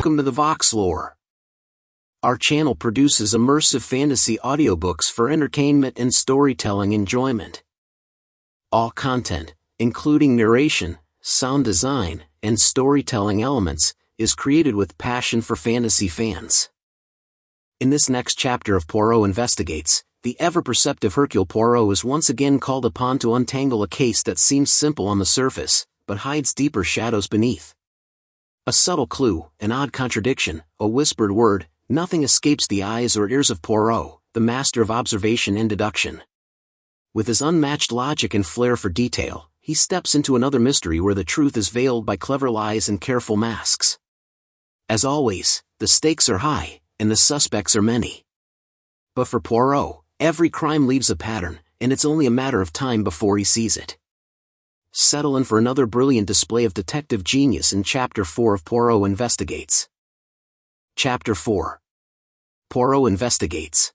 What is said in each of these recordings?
Welcome to the Voxlore. Our channel produces immersive fantasy audiobooks for entertainment and storytelling enjoyment. All content, including narration, sound design, and storytelling elements, is created with passion for fantasy fans. In this next chapter of Poirot Investigates, the ever-perceptive Hercule Poirot is once again called upon to untangle a case that seems simple on the surface, but hides deeper shadows beneath. A subtle clue, an odd contradiction, a whispered word, nothing escapes the eyes or ears of Poirot, the master of observation and deduction. With his unmatched logic and flair for detail, he steps into another mystery where the truth is veiled by clever lies and careful masks. As always, the stakes are high, and the suspects are many. But for Poirot, every crime leaves a pattern, and it's only a matter of time before he sees it. Settle in for another brilliant display of detective genius in Chapter 4 of Poirot Investigates. Chapter 4. Poirot Investigates.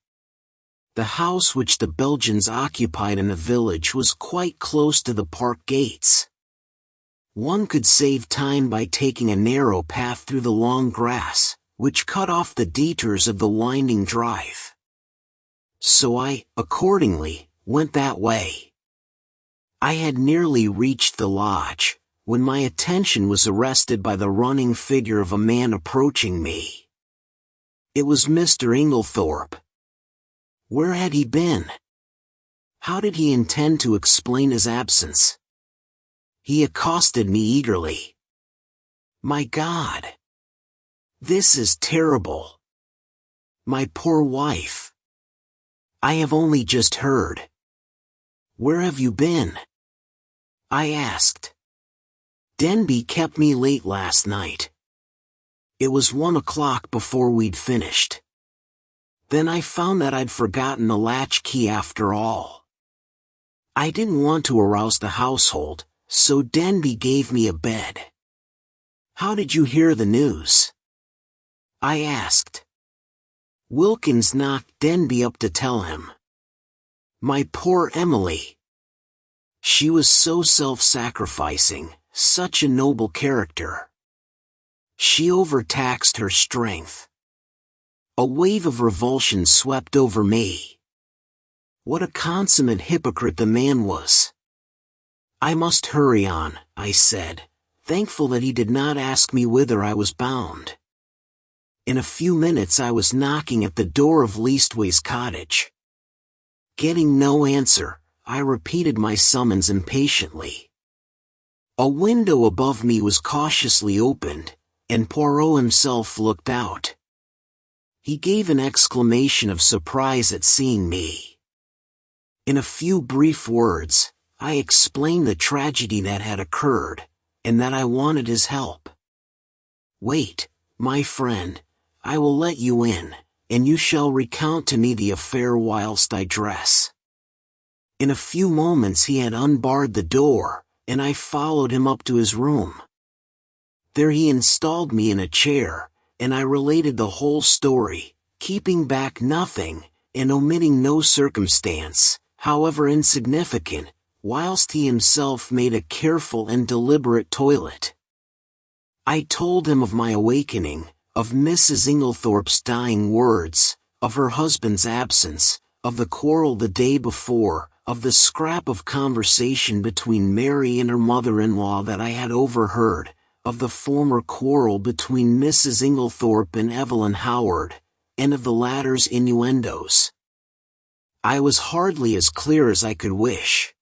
The house which the Belgians occupied in the village was quite close to the park gates. One could save time by taking a narrow path through the long grass, which cut off the detours of the winding drive. So I, accordingly, went that way. I had nearly reached the lodge, when my attention was arrested by the running figure of a man approaching me. It was Mr. Inglethorp. Where had he been? How did he intend to explain his absence? He accosted me eagerly. My God! This is terrible. My poor wife. I have only just heard. Where have you been? I asked. Denby kept me late last night. It was 1 o'clock before we'd finished. Then I found that I'd forgotten the latchkey after all. I didn't want to arouse the household, so Denby gave me a bed. How did you hear the news? I asked. Wilkins knocked Denby up to tell him. My poor Emily. She was so self-sacrificing, such a noble character. She overtaxed her strength. A wave of revulsion swept over me. What a consummate hypocrite the man was. I must hurry on, I said, thankful that he did not ask me whither I was bound. In a few minutes I was knocking at the door of Leastway's cottage. Getting no answer, I repeated my summons impatiently. A window above me was cautiously opened, and Poirot himself looked out. He gave an exclamation of surprise at seeing me. In a few brief words, I explained the tragedy that had occurred, and that I wanted his help. Wait, my friend, I will let you in, and you shall recount to me the affair whilst I dress. In a few moments he had unbarred the door, and I followed him up to his room. There he installed me in a chair, and I related the whole story, keeping back nothing, and omitting no circumstance, however insignificant, whilst he himself made a careful and deliberate toilet. I told him of my awakening, of Mrs. Inglethorp's dying words, of her husband's absence, of the quarrel the day before, of the scrap of conversation between Mary and her mother-in-law that I had overheard, of the former quarrel between Mrs. Inglethorp and Evelyn Howard, and of the latter's innuendos. I was hardly as clear as I could wish.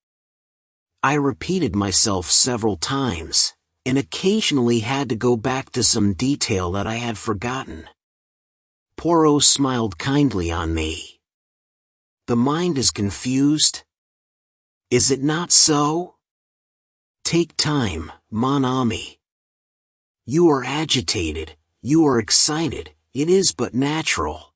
I repeated myself several times, and occasionally had to go back to some detail that I had forgotten. Poirot smiled kindly on me. The mind is confused? Is it not so? Take time, mon ami. You are agitated, you are excited, it is but natural.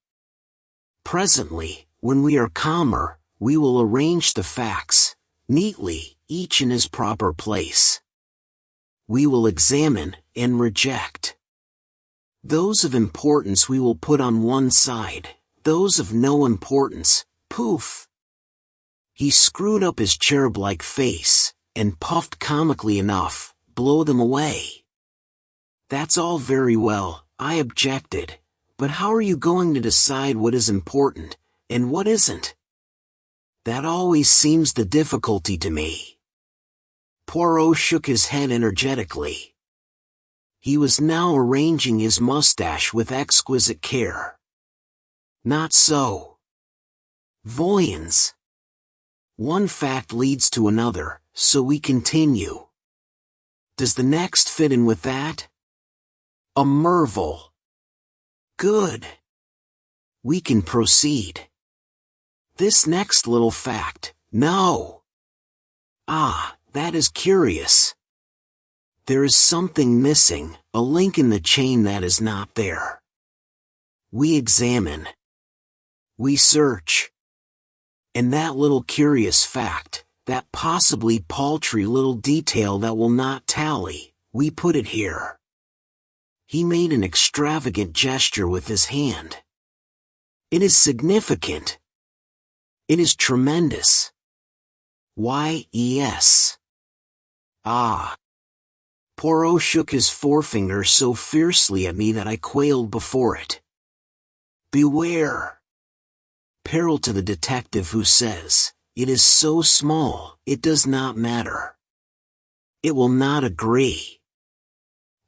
Presently, when we are calmer, we will arrange the facts, neatly, each in his proper place. We will examine and reject. Those of importance we will put on one side, those of no importance, poof. He screwed up his cherub-like face, and puffed comically enough, blow them away. That's all very well, I objected. But how are you going to decide what is important, and what isn't? That always seems the difficulty to me. Poirot shook his head energetically. He was now arranging his mustache with exquisite care. Not so. Voyons. One fact leads to another, so we continue. Does the next fit in with that? A merveille. Good. We can proceed. This next little fact, no. Ah, that is curious. There is something missing, a link in the chain that is not there. We examine. We search. And that little curious fact, that possibly paltry little detail that will not tally, we put it here. He made an extravagant gesture with his hand. It is significant. It is tremendous. Why, yes. Ah. Poirot shook his forefinger so fiercely at me that I quailed before it. Beware. Peril to the detective who says, it is so small, it does not matter. It will not agree.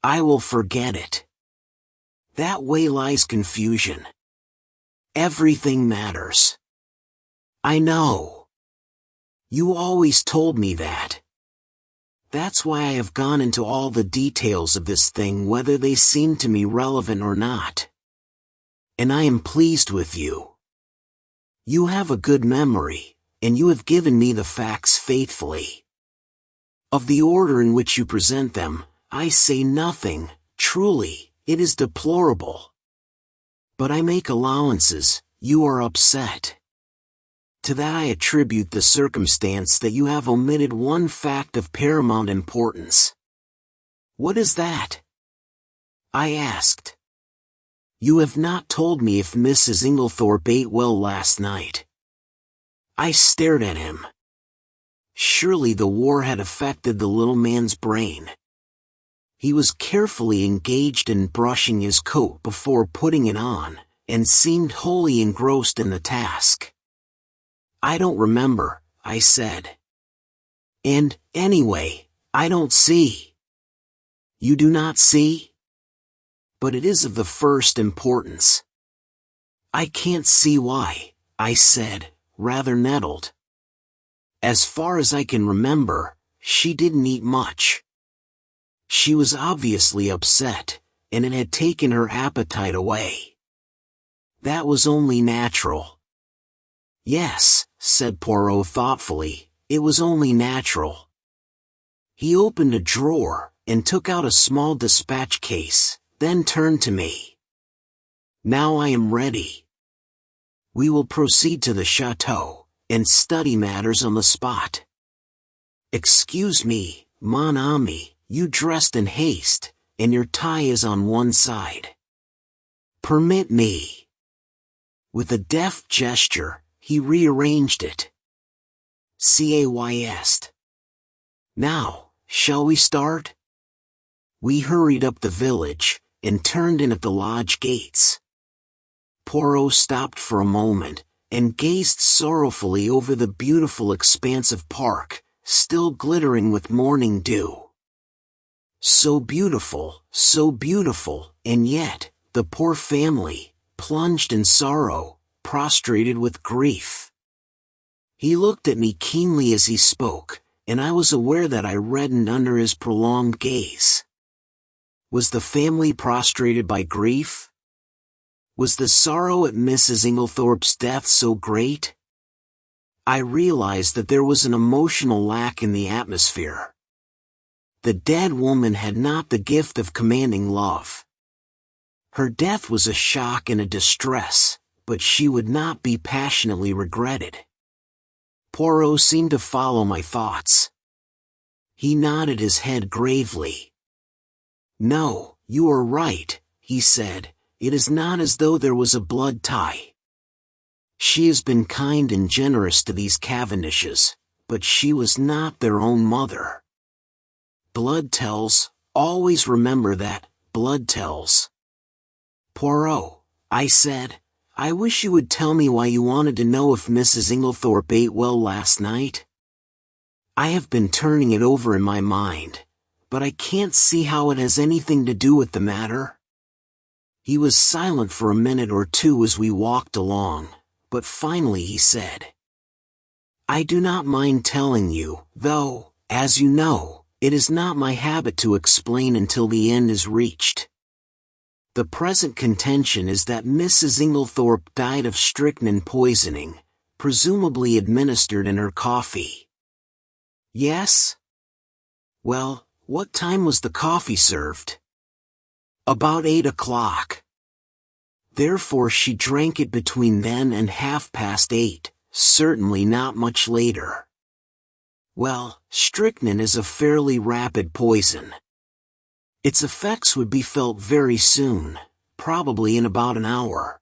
I will forget it. That way lies confusion. Everything matters. I know. You always told me that. That's why I have gone into all the details of this thing whether they seem to me relevant or not. And I am pleased with you. You have a good memory, and you have given me the facts faithfully. Of the order in which you present them, I say nothing, truly, it is deplorable. But I make allowances, you are upset. To that I attribute the circumstance that you have omitted one fact of paramount importance. What is that? I asked. You have not told me if Mrs. Inglethorp ate well last night. I stared at him. Surely the war had affected the little man's brain. He was carefully engaged in brushing his coat before putting it on, and seemed wholly engrossed in the task. I don't remember, I said. And, anyway, I don't see. You do not see? But it is of the first importance. I can't see why, I said, rather nettled. As far as I can remember, she didn't eat much. She was obviously upset, and it had taken her appetite away. That was only natural. Yes, said Poirot thoughtfully, it was only natural. He opened a drawer, and took out a small dispatch case, then turned to me. Now I am ready. We will proceed to the chateau, and study matters on the spot. Excuse me, mon ami, you dressed in haste, and your tie is on one side. Permit me. With a deft gesture, he rearranged it. Cays. Now, shall we start? We hurried up the village, and turned in at the lodge gates. Poirot stopped for a moment, and gazed sorrowfully over the beautiful expanse of park, still glittering with morning dew. So beautiful, and yet, the poor family, plunged in sorrow, prostrated with grief. He looked at me keenly as he spoke, and I was aware that I reddened under his prolonged gaze. Was the family prostrated by grief? Was the sorrow at Mrs. Inglethorp's death so great? I realized that there was an emotional lack in the atmosphere. The dead woman had not the gift of commanding love. Her death was a shock and a distress, but she would not be passionately regretted. Poirot seemed to follow my thoughts. He nodded his head gravely. No, you are right, he said, it is not as though there was a blood tie. She has been kind and generous to these Cavendishes, but she was not their own mother. Blood tells, always remember that, blood tells. Poirot, I said, I wish you would tell me why you wanted to know if Mrs. Inglethorp ate well last night. I have been turning it over in my mind, but I can't see how it has anything to do with the matter. He was silent for a minute or two as we walked along, but finally he said, I do not mind telling you, though, as you know, it is not my habit to explain until the end is reached. The present contention is that Mrs. Inglethorp died of strychnine poisoning, presumably administered in her coffee. Yes? Well, what time was the coffee served? About 8 o'clock. Therefore she drank it between then and 8:30, certainly not much later. Well, strychnine is a fairly rapid poison. Its effects would be felt very soon, probably in about an hour.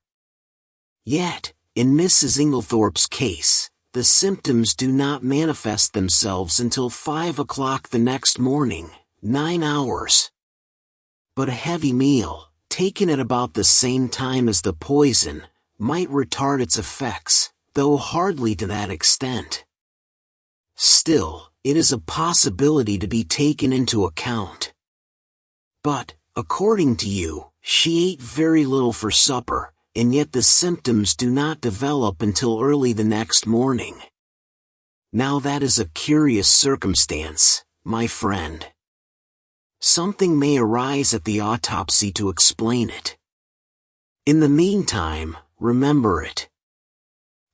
Yet, in Mrs. Inglethorp's case, the symptoms do not manifest themselves until 5 o'clock the next morning, 9 hours. But a heavy meal, taken at about the same time as the poison, might retard its effects, though hardly to that extent. Still, it is a possibility to be taken into account. But, according to you, she ate very little for supper, and yet the symptoms do not develop until early the next morning. Now that is a curious circumstance, my friend. Something may arise at the autopsy to explain it. In the meantime, remember it.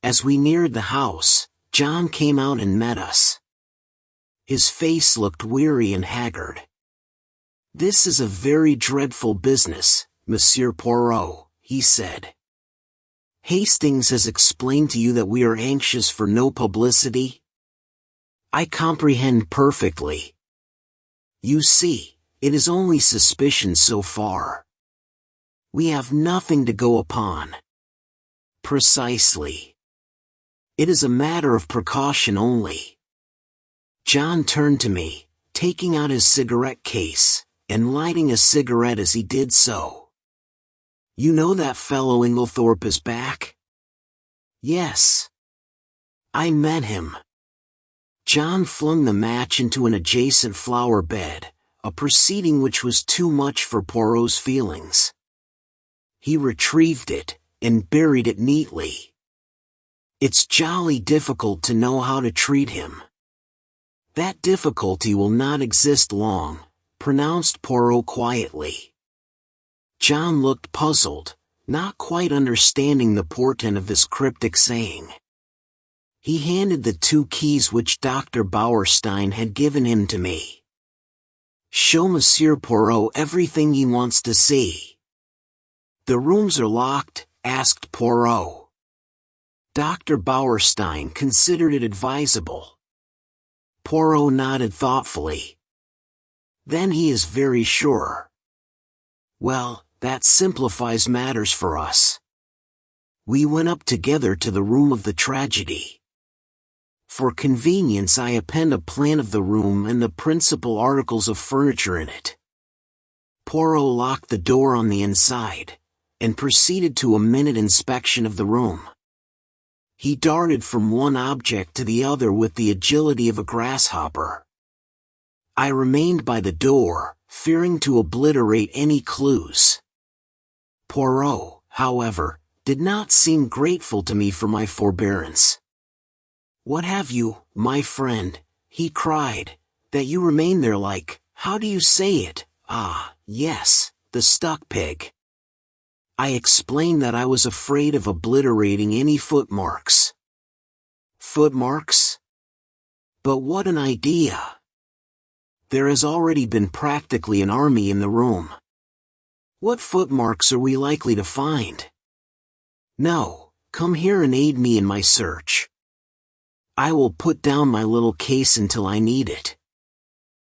As we neared the house, John came out and met us. His face looked weary and haggard. This is a very dreadful business, Monsieur Poirot, he said. Hastings has explained to you that we are anxious for no publicity? I comprehend perfectly. You see, it is only suspicion so far. We have nothing to go upon. Precisely. It is a matter of precaution only. John turned to me, taking out his cigarette case, and lighting a cigarette as he did so. You know that fellow Inglethorp is back? Yes. I met him. John flung the match into an adjacent flower bed, a proceeding which was too much for Poirot's feelings. He retrieved it, and buried it neatly. It's jolly difficult to know how to treat him. That difficulty will not exist long, pronounced Poirot quietly. John looked puzzled, not quite understanding the portent of this cryptic saying. He handed the 2 keys which Dr. Bauerstein had given him to me. Show Monsieur Poirot everything he wants to see. The rooms are locked? Asked Poirot. Dr. Bauerstein considered it advisable. Poirot nodded thoughtfully. Then he is very sure. Well, that simplifies matters for us. We went up together to the room of the tragedy. For convenience I append a plan of the room and the principal articles of furniture in it. Poirot locked the door on the inside, and proceeded to a minute inspection of the room. He darted from one object to the other with the agility of a grasshopper. I remained by the door, fearing to obliterate any clues. Poirot, however, did not seem grateful to me for my forbearance. What have you, my friend, he cried, that you remain there like, how do you say it? Ah, yes, the stuck pig. I explained that I was afraid of obliterating any footmarks. Footmarks? But what an idea! There has already been practically an army in the room. What footmarks are we likely to find? No, come here and aid me in my search. I will put down my little case until I need it.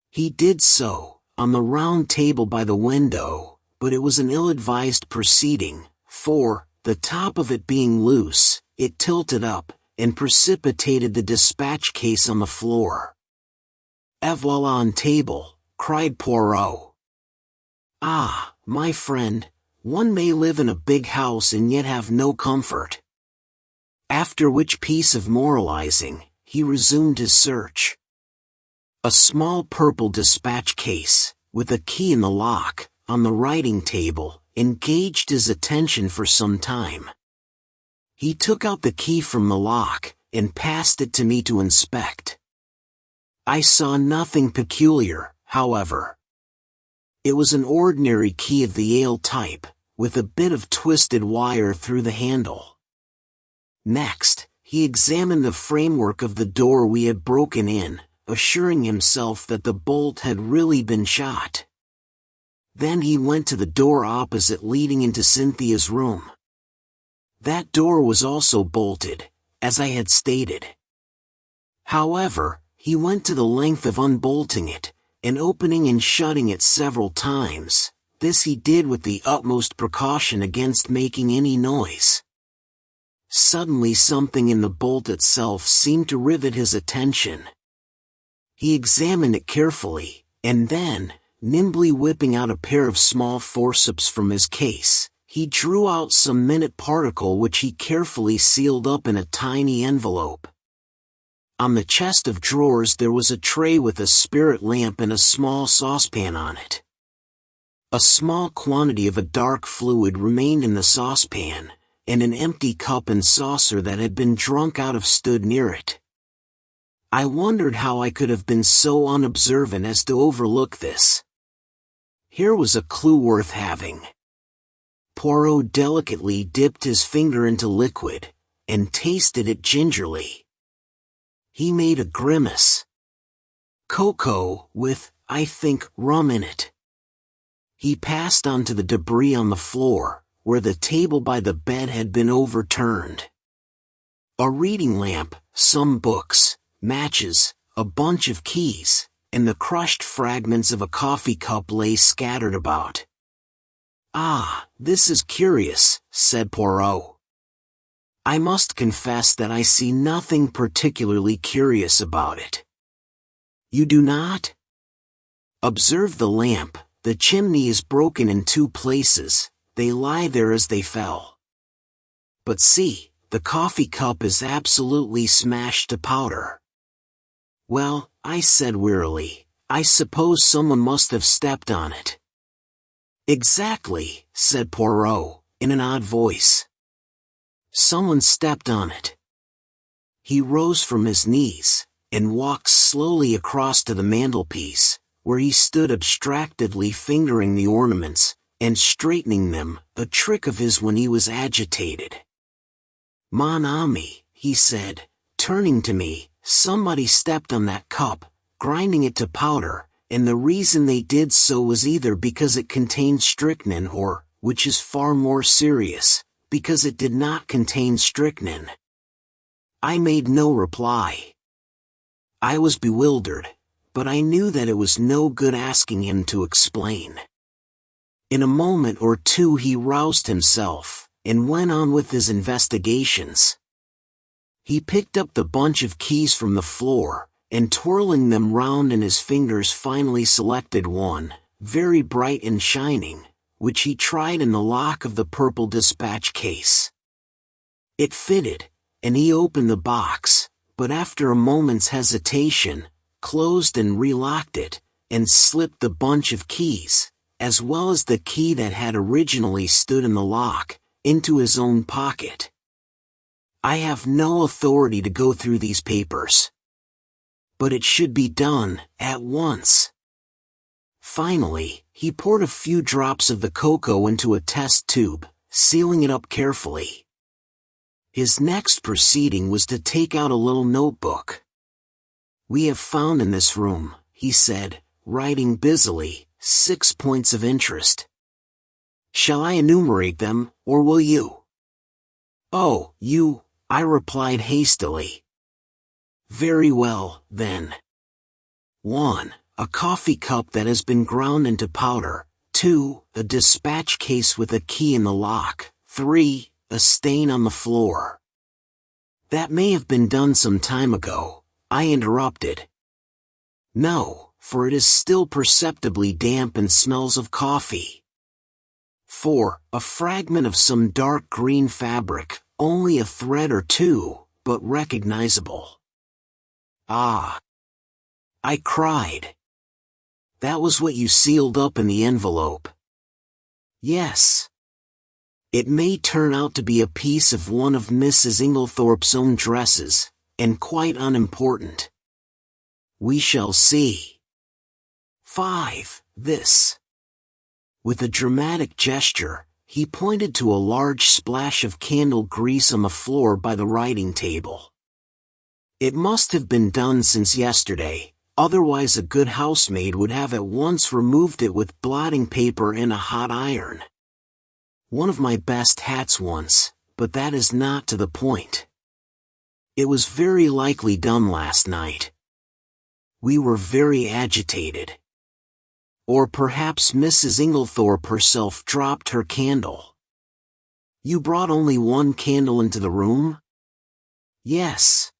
He did so, on the round table by the window, but it was an ill-advised proceeding, for, the top of it being loose, it tilted up, and precipitated the dispatch case on the floor. Et voilà on table, cried Poirot. Ah, my friend, One may live in a big house and yet have no comfort. After which piece of moralizing, he resumed his search. A small purple dispatch case, with a key in the lock, on the writing table, engaged his attention for some time. He took out the key from the lock, and passed it to me to inspect. I saw nothing peculiar, however. It was an ordinary key of the Yale type, with a bit of twisted wire through the handle. Next, he examined the framework of the door we had broken in, assuring himself that the bolt had really been shot. Then he went to the door opposite leading into Cynthia's room. That door was also bolted, as I had stated. However, he went to the length of unbolting it, and opening and shutting it several times. This he did with the utmost precaution against making any noise. Suddenly something in the bolt itself seemed to rivet his attention. He examined it carefully, and then, nimbly whipping out a pair of small forceps from his case, he drew out some minute particle which he carefully sealed up in a tiny envelope. On the chest of drawers there was a tray with a spirit lamp and a small saucepan on it. A small quantity of a dark fluid remained in the saucepan, and an empty cup and saucer that had been drunk out of stood near it. I wondered how I could have been so unobservant as to overlook this. Here was a clue worth having. Poirot delicately dipped his finger into liquid, and tasted it gingerly. He made a grimace. Cocoa, with, I think, rum in it. He passed on to the debris on the floor, where the table by the bed had been overturned. A reading lamp, some books, matches, a bunch of keys, and the crushed fragments of a coffee cup lay scattered about. "Ah, this is curious," said Poirot. "I must confess that I see nothing particularly curious about it." "You do not? Observe the lamp. The chimney is broken in 2 places, they lie there as they fell. But see, the coffee cup is absolutely smashed to powder." "Well," I said wearily, "I suppose someone must have stepped on it." "Exactly," said Poirot, in an odd voice. "Someone stepped on it." He rose from his knees, and walked slowly across to the mantelpiece, where he stood abstractedly fingering the ornaments, and straightening them, a trick of his when he was agitated. "Mon ami," he said, turning to me, "somebody stepped on that cup, grinding it to powder, and the reason they did so was either because it contained strychnine or, which is far more serious, because it did not contain strychnine." I made no reply. I was bewildered, but I knew that it was no good asking him to explain. In a moment or two he roused himself, and went on with his investigations. He picked up the bunch of keys from the floor, and twirling them round in his fingers finally selected one, very bright and shining, which he tried in the lock of the purple dispatch case. It fitted, and he opened the box, but after a moment's hesitation, closed and relocked it, and slipped the bunch of keys, as well as the key that had originally stood in the lock, into his own pocket. I have no authority to go through these papers. But it should be done, at once. Finally, he poured a few drops of the cocoa into a test tube, sealing it up carefully. His next proceeding was to take out a little notebook. "We have found in this room," he said, writing busily, 6 points of interest. "Shall I enumerate them, or will you?" "Oh, you," I replied hastily. "Very well, then. 1. A coffee cup that has been ground into powder. 2. A dispatch case with a key in the lock. 3. A stain on the floor." "That may have been done some time ago," I interrupted. "No, for it is still perceptibly damp and smells of coffee." 4. A fragment of some dark green fabric, only a thread or two, but recognizable. Ah! I cried. That was what you sealed up in the envelope. Yes. It may turn out to be a piece of one of Mrs. Inglethorpe's own dresses, and quite unimportant. We shall see. 5. This. With a dramatic gesture, he pointed to a large splash of candle grease on the floor by the writing table. It must have been done since yesterday, otherwise a good housemaid would have at once removed it with blotting paper and a hot iron. One of my best hats once, but that is not to the point. It was very likely done last night. We were very agitated. Or perhaps Mrs. Inglethorpe herself dropped her candle. You brought only one candle into the room? Yes.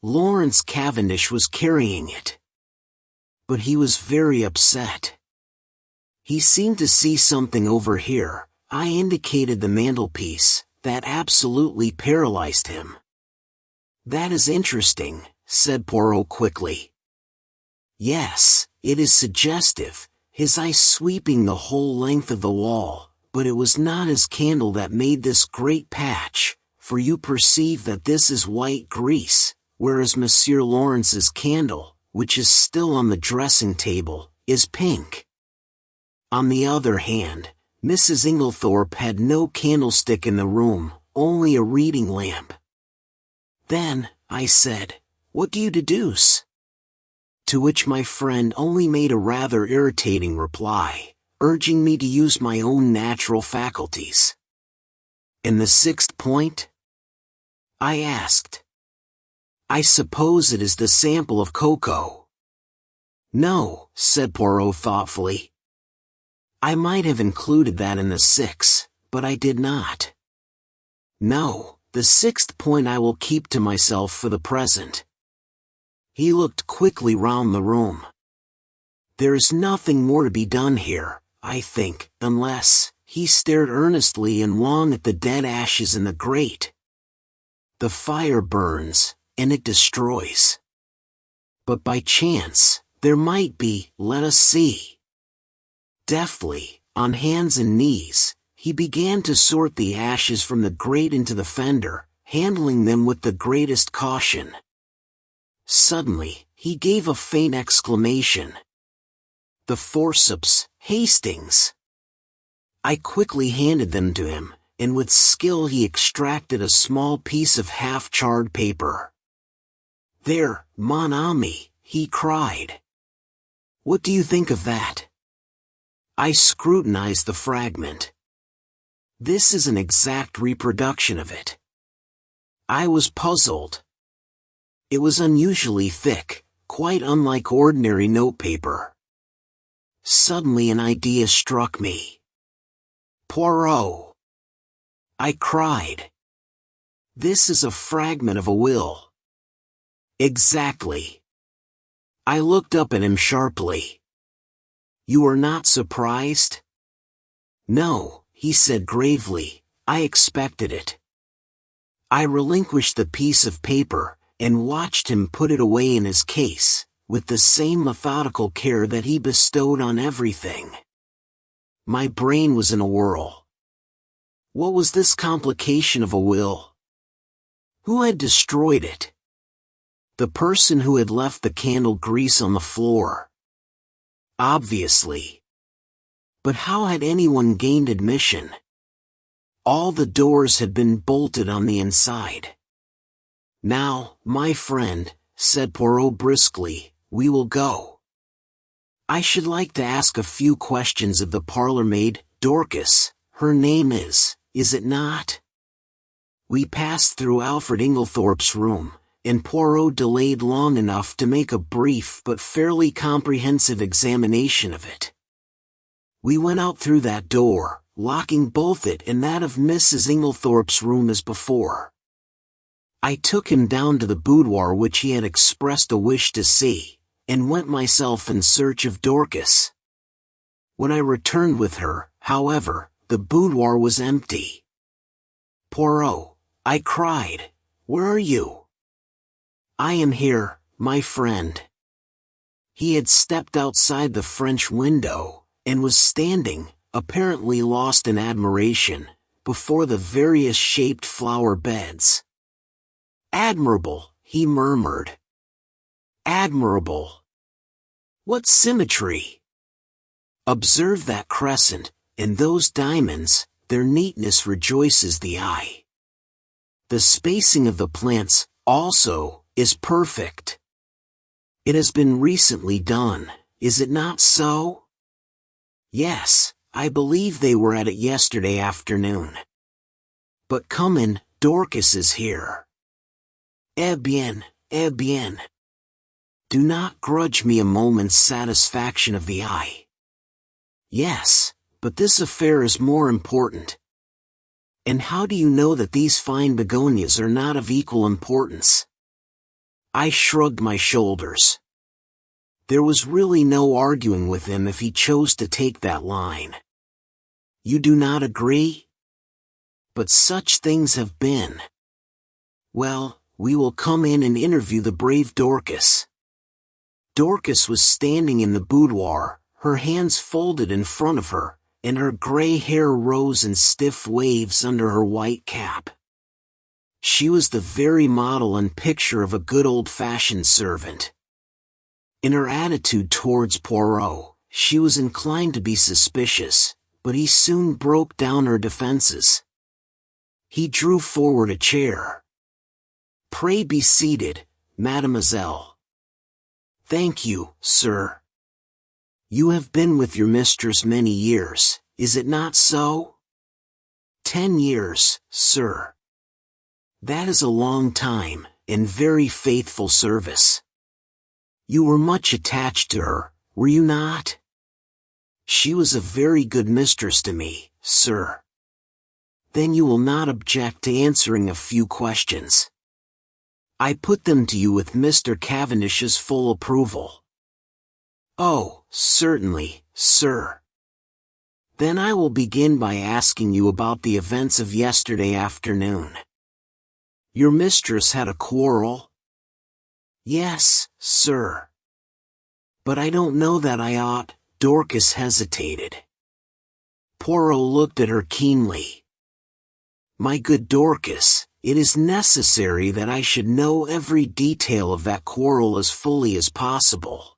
Lawrence Cavendish was carrying it. But he was very upset. He seemed to see something over here. I indicated the mantelpiece, that absolutely paralyzed him. That is interesting, said Poirot quickly. Yes, it is suggestive, his eyes sweeping the whole length of the wall, but it was not his candle that made this great patch, for you perceive that this is white grease, whereas Monsieur Lawrence's candle, which is still on the dressing table, is pink. On the other hand, Mrs. Inglethorpe had no candlestick in the room, only a reading lamp. Then, I said, what do you deduce? To which my friend only made a rather irritating reply, urging me to use my own natural faculties. And the 6th point? I asked. I suppose it is the sample of cocoa. No, said Poirot thoughtfully. I might have included that in the 6, but I did not. No, the 6th point I will keep to myself for the present. He looked quickly round the room. There is nothing more to be done here, I think, unless, he stared earnestly and long at the dead ashes in the grate. The fire burns, and it destroys. But by chance, there might be, let us see. Deftly, on hands and knees, he began to sort the ashes from the grate into the fender, handling them with the greatest caution. Suddenly, he gave a faint exclamation. The forceps, Hastings! I quickly handed them to him, and with skill he extracted a small piece of half-charred paper. There, mon ami, he cried. What do you think of that? I scrutinized the fragment. This is an exact reproduction of it. I was puzzled. It was unusually thick, quite unlike ordinary notepaper. Suddenly an idea struck me. Poirot! I cried. This is a fragment of a will. Exactly. I looked up at him sharply. You are not surprised? No, he said gravely, I expected it. I relinquished the piece of paper, and watched him put it away in his case, with the same methodical care that he bestowed on everything. My brain was in a whirl. What was this complication of a will? Who had destroyed it? The person who had left the candle grease on the floor. Obviously. But how had anyone gained admission? All the doors had been bolted on the inside. Now, my friend, said Poirot briskly, we will go. I should like to ask a few questions of the parlour-maid, Dorcas, her name is it not? We passed through Alfred Inglethorpe's room, and Poirot delayed long enough to make a brief but fairly comprehensive examination of it. We went out through that door, locking both it and that of Mrs. Inglethorpe's room as before. I took him down to the boudoir which he had expressed a wish to see, and went myself in search of Dorcas. When I returned with her, However, the boudoir was empty. "Poirot," I cried, "where are you?" "I am here, my friend." He had stepped outside the French window, and was standing, apparently lost in admiration, before the various shaped flower beds. "Admirable," he murmured. "Admirable. What symmetry! Observe that crescent, and those diamonds, their neatness rejoices the eye. The spacing of the plants, also, is perfect. It has been recently done, is it not so?" "Yes, I believe they were at it yesterday afternoon." "But come in, Dorcas is here." "Eh bien, eh bien. Do not grudge me a moment's satisfaction of the eye." "Yes, but this affair is more important." "And how do you know that these fine begonias are not of equal importance?" I shrugged my shoulders. There was really no arguing with him if he chose to take that line. "You do not agree? But such things have been. Well, we will come in and interview the brave Dorcas." Dorcas was standing in the boudoir, her hands folded in front of her, and her gray hair rose in stiff waves under her white cap. She was the very model and picture of a good old-fashioned servant. In her attitude towards Poirot, she was inclined to be suspicious, but he soon broke down her defenses. He drew forward a chair. "Pray be seated, mademoiselle." "Thank you, sir. You have been with your mistress many years, is it not so?" 10 years, sir." "That is a long time, and very faithful service. You were much attached to her, were you not?" "She was a very good mistress to me, sir." "Then you will not object to answering a few questions. I put them to you with Mr. Cavendish's full approval." "Oh, certainly, sir." "Then I will begin by asking you about the events of yesterday afternoon. Your mistress had a quarrel?" "Yes, sir." "But I don't know that I ought." Dorcas hesitated. Poirot looked at her keenly. "My good Dorcas, it is necessary that I should know every detail of that quarrel as fully as possible.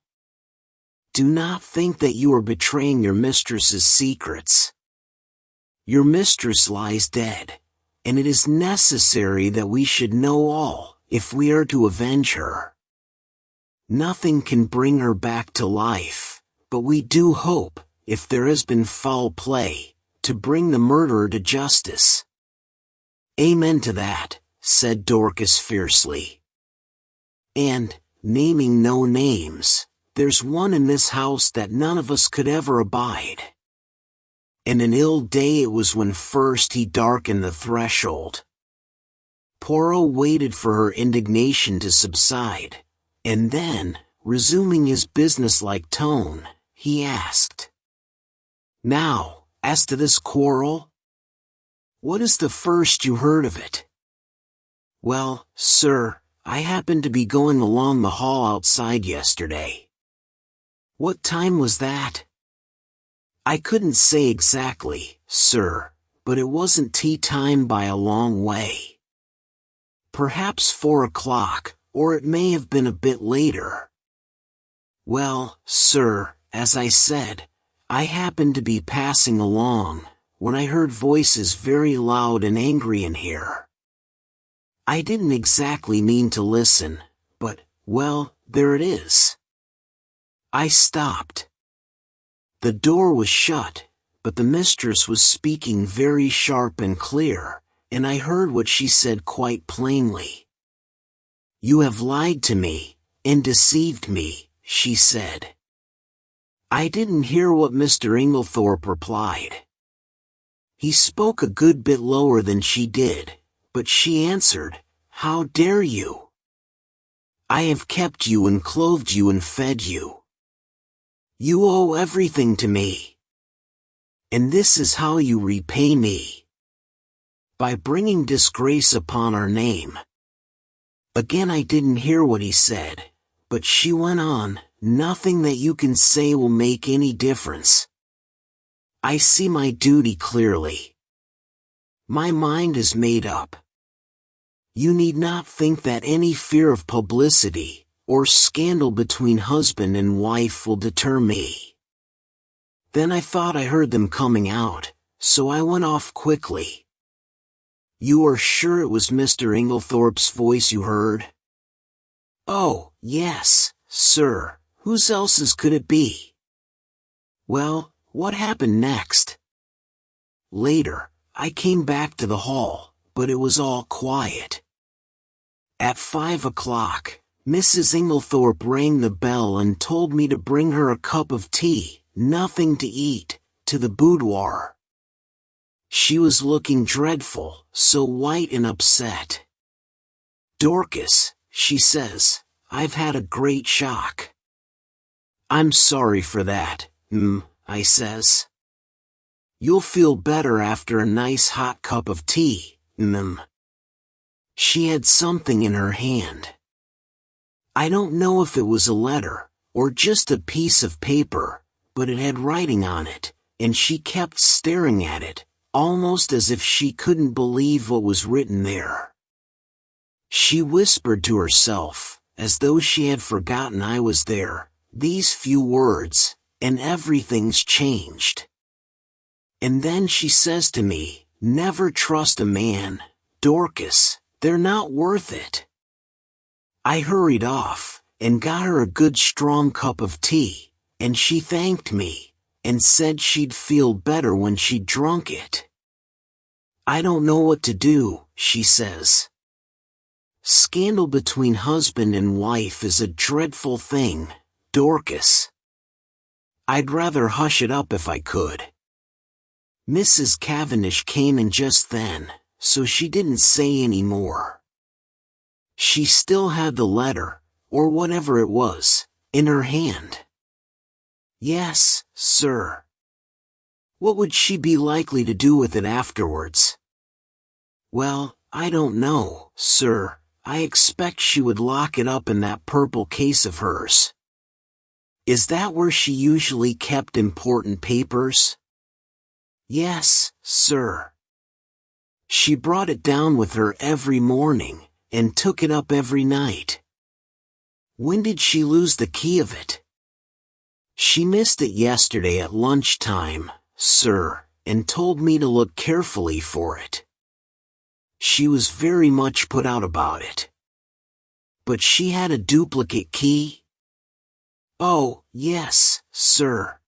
Do not think that you are betraying your mistress's secrets. Your mistress lies dead, and it is necessary that we should know all, if we are to avenge her. Nothing can bring her back to life, but we do hope, if there has been foul play, to bring the murderer to justice." "Amen to that," said Dorcas fiercely. "And, naming no names, there's one in this house that none of us could ever abide. And an ill day it was when first he darkened the threshold." Poirot waited for her indignation to subside, and then, resuming his businesslike tone, he asked, "Now, as to this quarrel? What is the first you heard of it?" "Well, sir, I happened to be going along the hall outside yesterday." "What time was that?" "I couldn't say exactly, sir, but it wasn't tea time by a long way. Perhaps 4 o'clock, or it may have been a bit later." "Well, sir, as I said, I happened to be passing along, when I heard voices very loud and angry in here. I didn't exactly mean to listen, but, well, there it is. I stopped. The door was shut, but the mistress was speaking very sharp and clear, and I heard what she said quite plainly. 'You have lied to me, and deceived me,' she said. I didn't hear what Mr. Inglethorp replied. He spoke a good bit lower than she did, but she answered, 'How dare you? I have kept you and clothed you and fed you. You owe everything to me. And this is how you repay me. By bringing disgrace upon our name. Again I didn't hear what he said, but she went on, nothing that you can say will make any difference. I see my duty clearly. My mind is made up. You need not think that any fear of publicity, or scandal between husband and wife will deter me. Then I thought I heard them coming out, so I went off quickly. You are sure it was Mr. Inglethorp's voice you heard? Oh, yes, sir, whose else's could it be? Well, what happened next? Later, I came back to the hall, but it was all quiet. At 5 o'clock, Mrs. Inglethorp rang the bell and told me to bring her a cup of tea, nothing to eat, to the boudoir. She was looking dreadful, so white and upset. Dorcas, she says, I've had a great shock. I'm sorry for that, I says. You'll feel better after a nice hot cup of tea, She had something in her hand. I don't know if it was a letter, or just a piece of paper, but it had writing on it, and she kept staring at it, almost as if she couldn't believe what was written there. She whispered to herself, as though she had forgotten I was there, these few words, and everything's changed. And then she says to me, never trust a man, Dorcas, they're not worth it. I hurried off, and got her a good strong cup of tea, and she thanked me, and said she'd feel better when she'd drunk it. I don't know what to do, she says. Scandal between husband and wife is a dreadful thing, Dorcas. I'd rather hush it up if I could. Mrs. Cavendish came in just then, so she didn't say any more. She still had the letter, or whatever it was, in her hand. Yes, sir. What would she be likely to do with it afterwards? Well, I don't know, sir. I expect she would lock it up in that purple case of hers. Is that where she usually kept important papers? Yes, sir. She brought it down with her every morning, and took it up every night. When did she lose the key of it? She missed it yesterday at lunchtime, sir, and told me to look carefully for it. She was very much put out about it. But she had a duplicate key? Oh, yes, sir.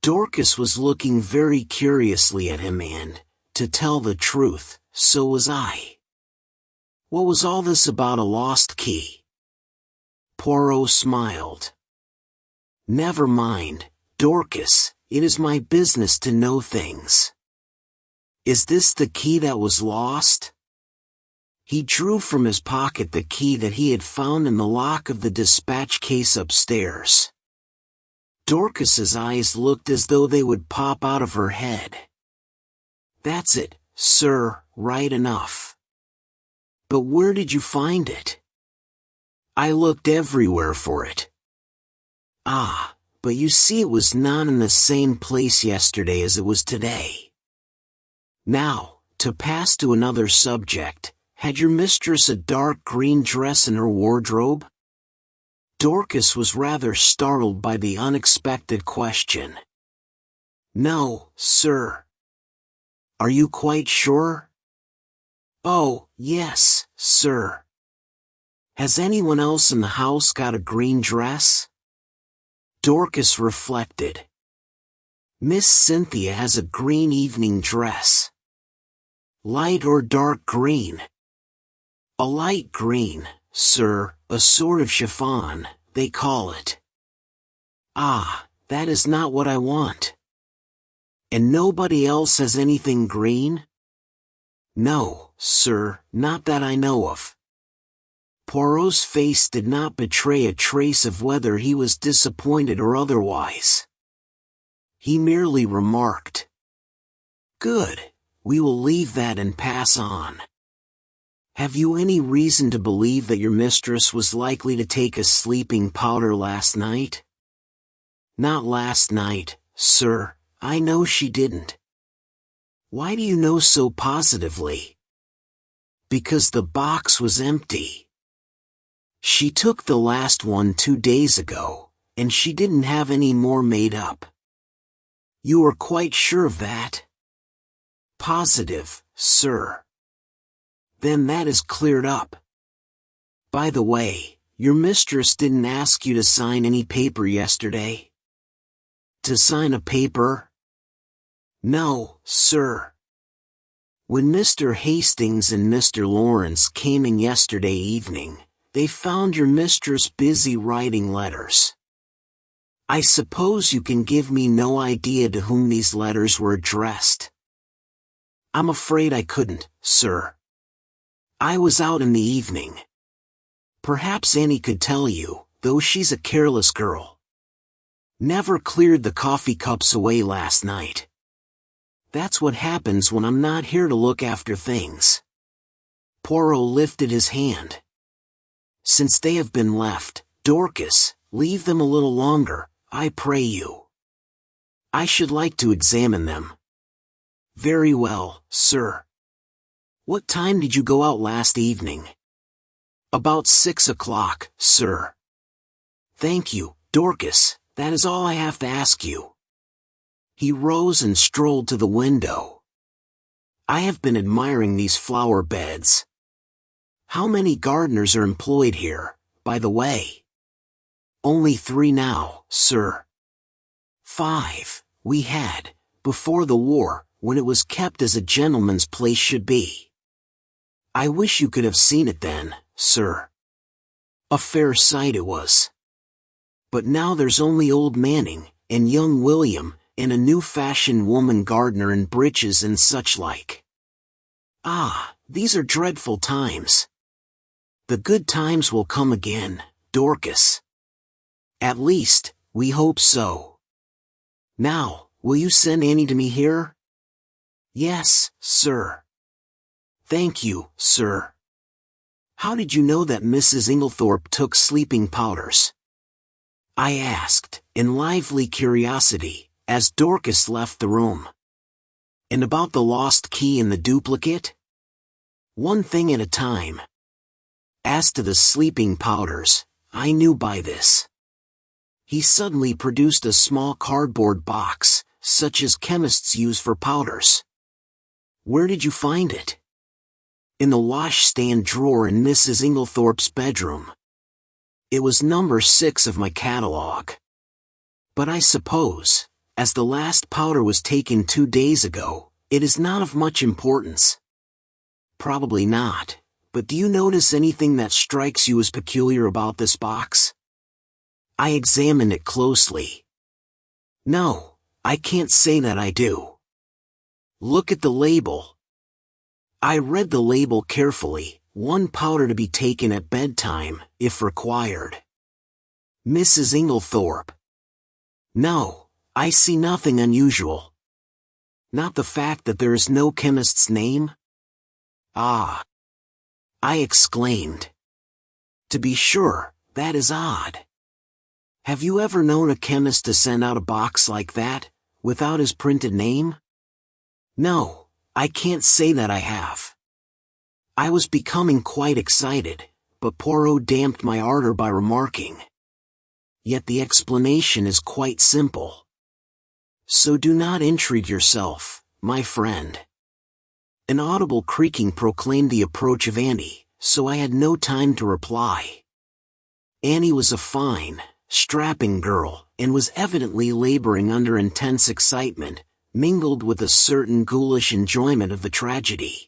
Dorcas was looking very curiously at him and, to tell the truth, so was I. What was all this about a lost key? Poirot smiled. Never mind, Dorcas, it is my business to know things. Is this the key that was lost? He drew from his pocket the key that he had found in the lock of the dispatch case upstairs. Dorcas's eyes looked as though they would pop out of her head. That's it, sir, right enough. But where did you find it? I looked everywhere for it. Ah, but you see it was not in the same place yesterday as it was today. Now, to pass to another subject, had your mistress a dark green dress in her wardrobe? Dorcas was rather startled by the unexpected question. No, sir. Are you quite sure? Oh, yes, sir. Has anyone else in the house got a green dress? Dorcas reflected. Miss Cynthia has a green evening dress. Light or dark green? A light green, sir, a sort of chiffon, they call it. Ah, that is not what I want. And nobody else has anything green? No, sir, not that I know of. Poirot's face did not betray a trace of whether he was disappointed or otherwise. He merely remarked, "Good, we will leave that and pass on. Have you any reason to believe that your mistress was likely to take a sleeping powder last night?" "Not last night, sir, I know she didn't." "Why do you know so positively?" "Because the box was empty. She took the last one 2 days ago, and she didn't have any more made up." "You are quite sure of that?" "Positive, sir." "Then that is cleared up. By the way, your mistress didn't ask you to sign any paper yesterday?" "To sign a paper?" "No, sir. When Mr. Hastings and Mr. Lawrence came in yesterday evening, they found your mistress busy writing letters. I suppose you can give me no idea to whom these letters were addressed?" "I'm afraid I couldn't, sir. I was out in the evening. Perhaps Annie could tell you, though she's a careless girl. Never cleared the coffee cups away last night. That's what happens when I'm not here to look after things." Poirot lifted his hand. "Since they have been left, Dorcas, leave them a little longer, I pray you. I should like to examine them." "Very well, sir. What time did you go out last evening?" "About 6 o'clock, sir." "Thank you, Dorcas, that is all I have to ask you." He rose and strolled to the window. "I have been admiring these flower beds. How many gardeners are employed here, by the way?" "Only 3 now, sir." 5, we had, before the war, when it was kept as a gentleman's place should be. I wish you could have seen it then, sir. A fair sight it was. But now there's only old Manning, and young William, and a new-fashioned woman gardener in breeches and such like. Ah, these are dreadful times. The good times will come again, Dorcas. At least, we hope so. Now, will you send Annie to me here?" "Yes, sir." "Thank you, sir. How did you know that Mrs. Inglethorp took sleeping powders?" I asked, in lively curiosity, as Dorcas left the room. "And about the lost key and the duplicate?" "One thing at a time. As to the sleeping powders, I knew by this." He suddenly produced a small cardboard box, such as chemists use for powders. "Where did you find it?" "In the washstand drawer in Mrs. Inglethorp's bedroom. It was number 6 of my catalogue. But I suppose, as the last powder was taken 2 days ago, it is not of much importance." "Probably not, but do you notice anything that strikes you as peculiar about this box?" I examined it closely. "No, I can't say that I do." "Look at the label." I read the label carefully. "1 powder to be taken at bedtime, if required. Mrs. Inglethorp." "No, I see nothing unusual." "Not the fact that there is no chemist's name?" "Ah!" I exclaimed. "To be sure, that is odd. Have you ever known a chemist to send out a box like that, without his printed name?" "No, I can't say that I have." I was becoming quite excited, but Poirot damped my ardor by remarking, "Yet the explanation is quite simple. So do not intrigue yourself, my friend." An audible creaking proclaimed the approach of Annie, so I had no time to reply. Annie was a fine, strapping girl, and was evidently laboring under intense excitement, mingled with a certain ghoulish enjoyment of the tragedy.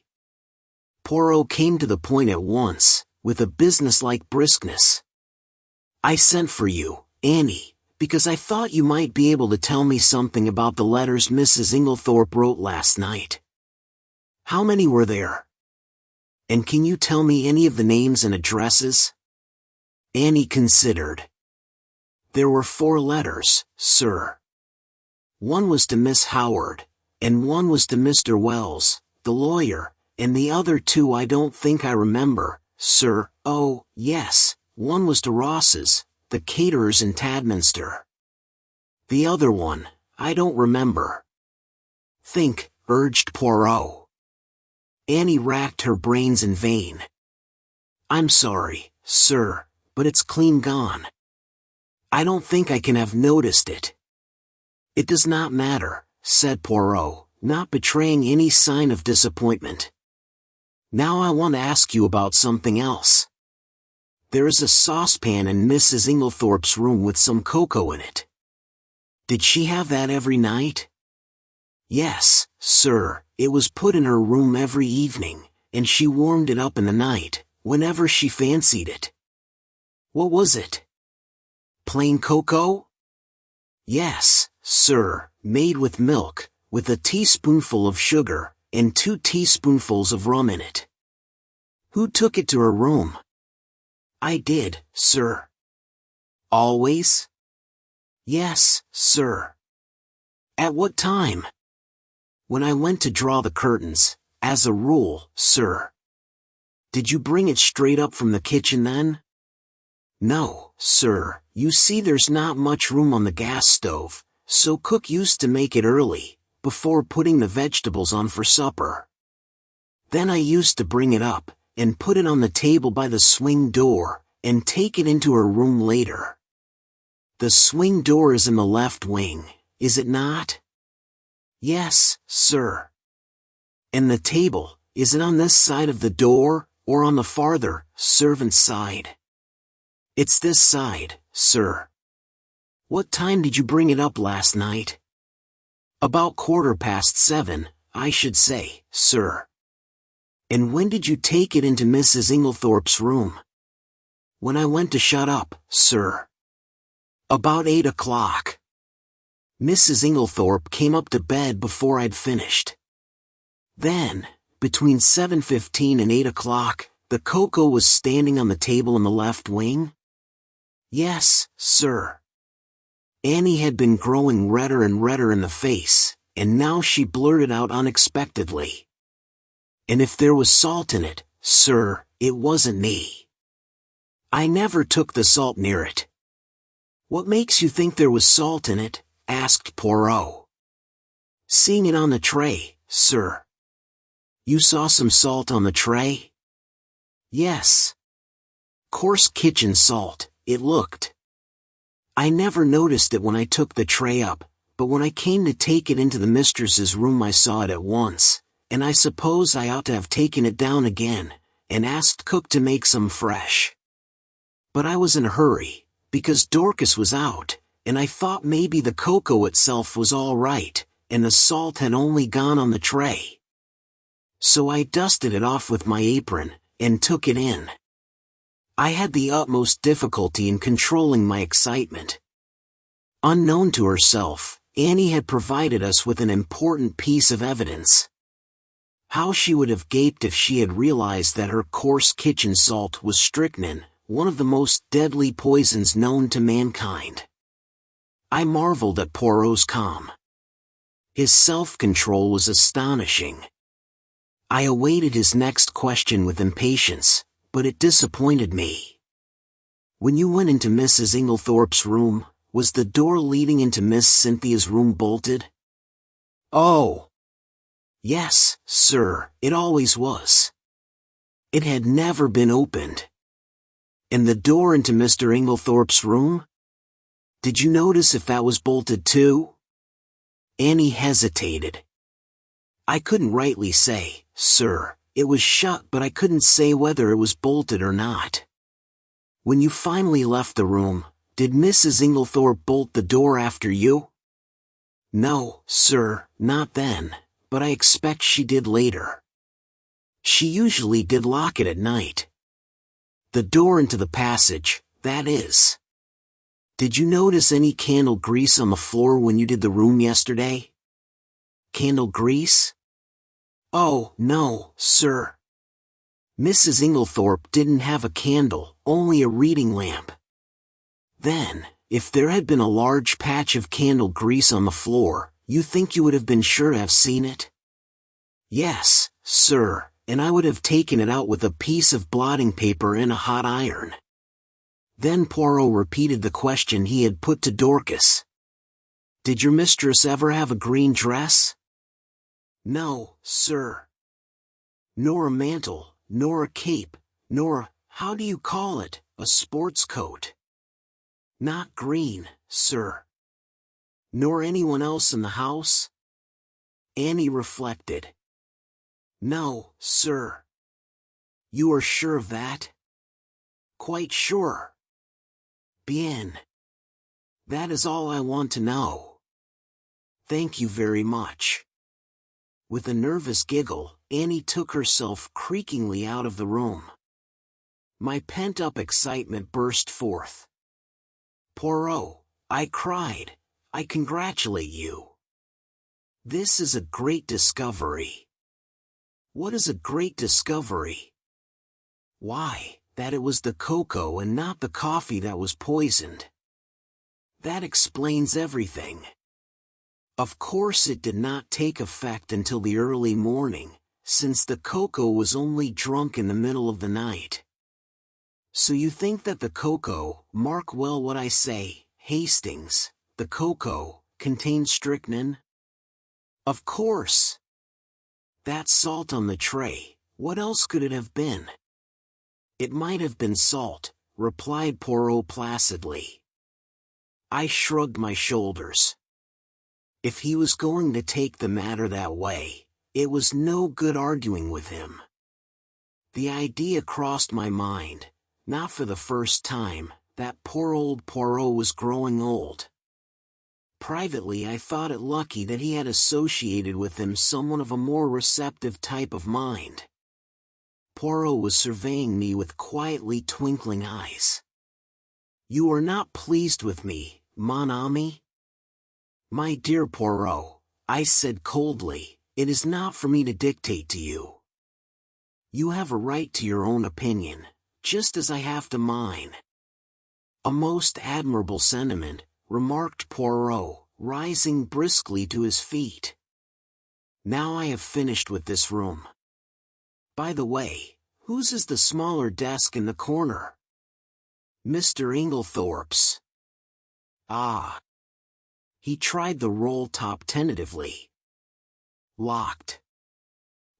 Poirot came to the point at once, with a businesslike briskness. "I sent for you, Annie, because I thought you might be able to tell me something about the letters Mrs. Inglethorp wrote last night. How many were there? And can you tell me any of the names and addresses?" Annie considered. "There were 4 letters, sir." One was to Miss Howard, and one was to Mr. Wells, the lawyer, and the other two I don't think I remember, sir. Oh, yes, one was to Ross's, the caterers in Tadminster. The other one, I don't remember. Think, urged Poirot. Annie racked her brains in vain. I'm sorry, sir, but it's clean gone. I don't think I can have noticed it. It does not matter, said Poirot, not betraying any sign of disappointment. Now I want to ask you about something else. There is a saucepan in Mrs. Inglethorp's room with some cocoa in it. Did she have that every night? Yes, sir, it was put in her room every evening, and she warmed it up in the night, whenever she fancied it. What was it? Plain cocoa? Yes, sir, made with milk, with a teaspoonful of sugar, and 2 teaspoonfuls of rum in it. Who took it to her room? I did, sir. Always? Yes, sir. At what time? When I went to draw the curtains, as a rule, sir. Did you bring it straight up from the kitchen then? No, sir, you see there's not much room on the gas stove, so cook used to make it early, before putting the vegetables on for supper. Then I used to bring it up, and put it on the table by the swing door, and take it into her room later. The swing door is in the left wing, is it not? Yes, sir. And the table, is it on this side of the door, or on the farther, servant's side? It's this side, sir. What time did you bring it up last night? About 7:15, I should say, sir. And when did you take it into Mrs. Inglethorp's room? When I went to shut up, sir. About 8 o'clock. Mrs. Inglethorp came up to bed before I'd finished. Then, between 7:15 and 8 o'clock, the cocoa was standing on the table in the left wing? Yes, sir. Annie had been growing redder and redder in the face, and now she blurted out unexpectedly. And if there was salt in it, sir, it wasn't me. I never took the salt near it. What makes you think there was salt in it? Asked Poirot. Seeing it on the tray, sir. You saw some salt on the tray? Yes. Coarse kitchen salt, it looked. I never noticed it when I took the tray up, but when I came to take it into the mistress's room I saw it at once, and I suppose I ought to have taken it down again, and asked cook to make some fresh. But I was in a hurry, because Dorcas was out, and I thought maybe the cocoa itself was all right, and the salt had only gone on the tray. So I dusted it off with my apron, and took it in. I had the utmost difficulty in controlling my excitement. Unknown to herself, Annie had provided us with an important piece of evidence. How she would have gaped if she had realized that her coarse kitchen salt was strychnine, one of the most deadly poisons known to mankind. I marveled at Poirot's calm. His self-control was astonishing. I awaited his next question with impatience, but it disappointed me. When you went into Mrs. Inglethorp's room, was the door leading into Miss Cynthia's room bolted? Oh! Yes, sir, it always was. It had never been opened. And the door into Mr. Inglethorp's room? Did you notice if that was bolted too? Annie hesitated. I couldn't rightly say, sir. It was shut, but I couldn't say whether it was bolted or not. When you finally left the room, did Mrs. Inglethorp bolt the door after you? No, sir, not then, but I expect she did later. She usually did lock it at night. The door into the passage, that is. Did you notice any candle grease on the floor when you did the room yesterday? Candle grease? Oh, no, sir. Mrs. Inglethorp didn't have a candle, only a reading lamp. Then, if there had been a large patch of candle grease on the floor, You think you would have been sure to have seen it? Yes, sir, and I would have taken it out with a piece of blotting paper and a hot iron. Then Poirot repeated the question he had put to Dorcas. Did your mistress ever have a green dress? No, sir. Nor a mantle, nor a cape, nor, how do you call it, a sports coat? Not green, sir. Nor anyone else in the house? Annie reflected. No, sir. You are sure of that? Quite sure. Bien. That is all I want to know. Thank you very much. With a nervous giggle, Annie took herself creakingly out of the room. My pent-up excitement burst forth. Poirot, I cried, I congratulate you. This is a great discovery. What is a great discovery? Why, that it was the cocoa and not the coffee that was poisoned. That explains everything. Of course it did not take effect until the early morning, since the cocoa was only drunk in the middle of the night. So you think that the cocoa, mark well what I say, Hastings, the cocoa, contained strychnine? Of course. That salt on the tray, what else could it have been? It might have been salt, replied Poirot placidly. I shrugged my shoulders. If he was going to take the matter that way, it was no good arguing with him. The idea crossed my mind, not for the first time, that poor old Poirot was growing old. Privately I thought it lucky that he had associated with him someone of a more receptive type of mind. Poirot was surveying me with quietly twinkling eyes. You are not pleased with me, mon ami? My dear Poirot, I said coldly, it is not for me to dictate to you. You have a right to your own opinion, just as I have to mine. A most admirable sentiment, remarked Poirot, rising briskly to his feet. Now I have finished with this room. By the way, whose is the smaller desk in the corner? Mr. Inglethorp's. Ah. He tried the roll top tentatively. Locked.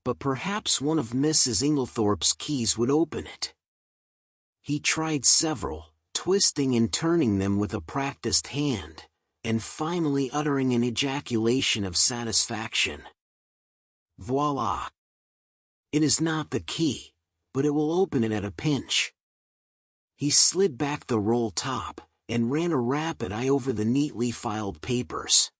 But perhaps one of Mrs. Inglethorp's keys would open it. He tried several, twisting and turning them with a practiced hand, and finally uttering an ejaculation of satisfaction. Voila! It is not the key, but it will open it at a pinch. He slid back the roll top, and ran a rapid eye over the neatly filed papers.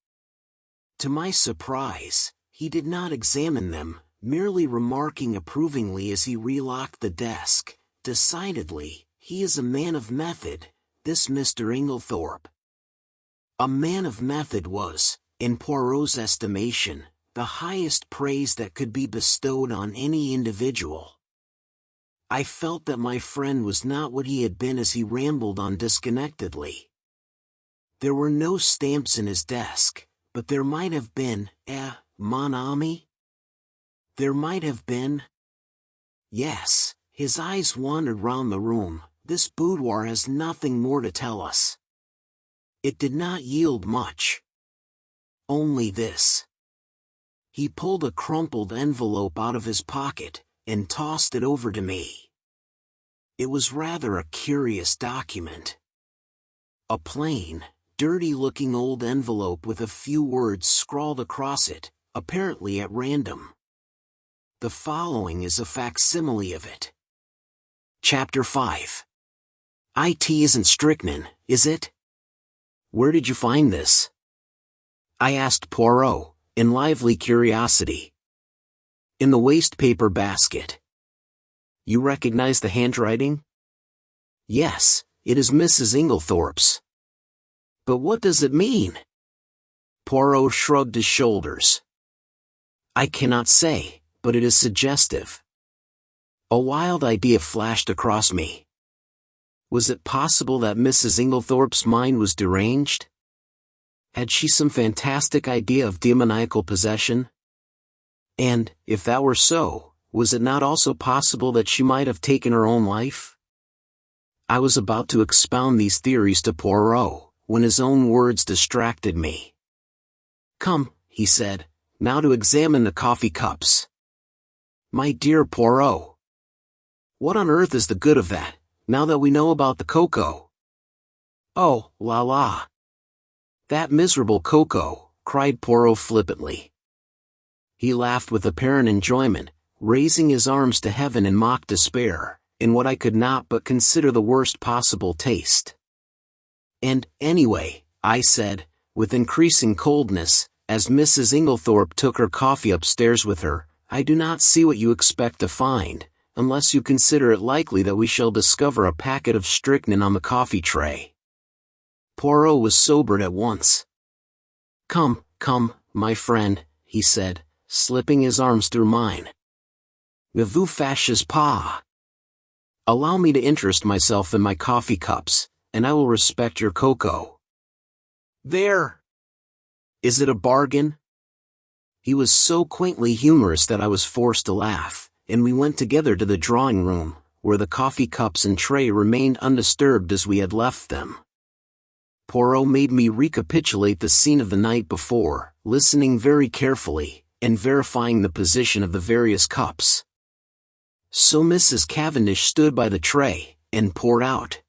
To my surprise, he did not examine them, merely remarking approvingly as he relocked the desk, decidedly, he is a man of method, this Mr. Inglethorp. A man of method was, in Poirot's estimation, the highest praise that could be bestowed on any individual. I felt that my friend was not what he had been as he rambled on disconnectedly. There were no stamps in his desk, but there might have been, mon ami? There might have been. Yes, his eyes wandered round the room, this boudoir has nothing more to tell us. It did not yield much. Only this. He pulled a crumpled envelope out of his pocket, and tossed it over to me. It was rather a curious document. A plain, dirty-looking old envelope with a few words scrawled across it, apparently at random. The following is a facsimile of it. Chapter 5. It isn't strychnine, is it? Where did you find this? I asked Poirot, in lively curiosity. In the waste-paper basket. You recognize the handwriting? Yes, it is Mrs. Inglethorp's. But what does it mean? Poirot shrugged his shoulders. I cannot say, but it is suggestive. A wild idea flashed across me. Was it possible that Mrs. Inglethorp's mind was deranged? Had she some fantastic idea of demoniacal possession? And, if that were so, was it not also possible that she might have taken her own life? I was about to expound these theories to Poirot, when his own words distracted me. "Come," he said, "now to examine the coffee cups." "My dear Poirot, what on earth is the good of that, now that we know about the cocoa?" "Oh, la la. That miserable cocoa," cried Poirot flippantly. He laughed with apparent enjoyment, raising his arms to heaven in mock despair, in what I could not but consider the worst possible taste. "And, anyway," I said, with increasing coldness, as Mrs. Inglethorp took her coffee upstairs with her, "I do not see what you expect to find, unless you consider it likely that we shall discover a packet of strychnine on the coffee tray." Poirot was sobered at once. "Come, come, my friend," he said, slipping his arms through mine. "Ne vous fâchez pas. Allow me to interest myself in my coffee cups, and I will respect your cocoa. There! Is it a bargain?" He was so quaintly humorous that I was forced to laugh, and we went together to the drawing room, where the coffee cups and tray remained undisturbed as we had left them. Poirot made me recapitulate the scene of the night before, listening very carefully, and verifying the position of the various cups. "So Mrs. Cavendish stood by the tray, and poured out?"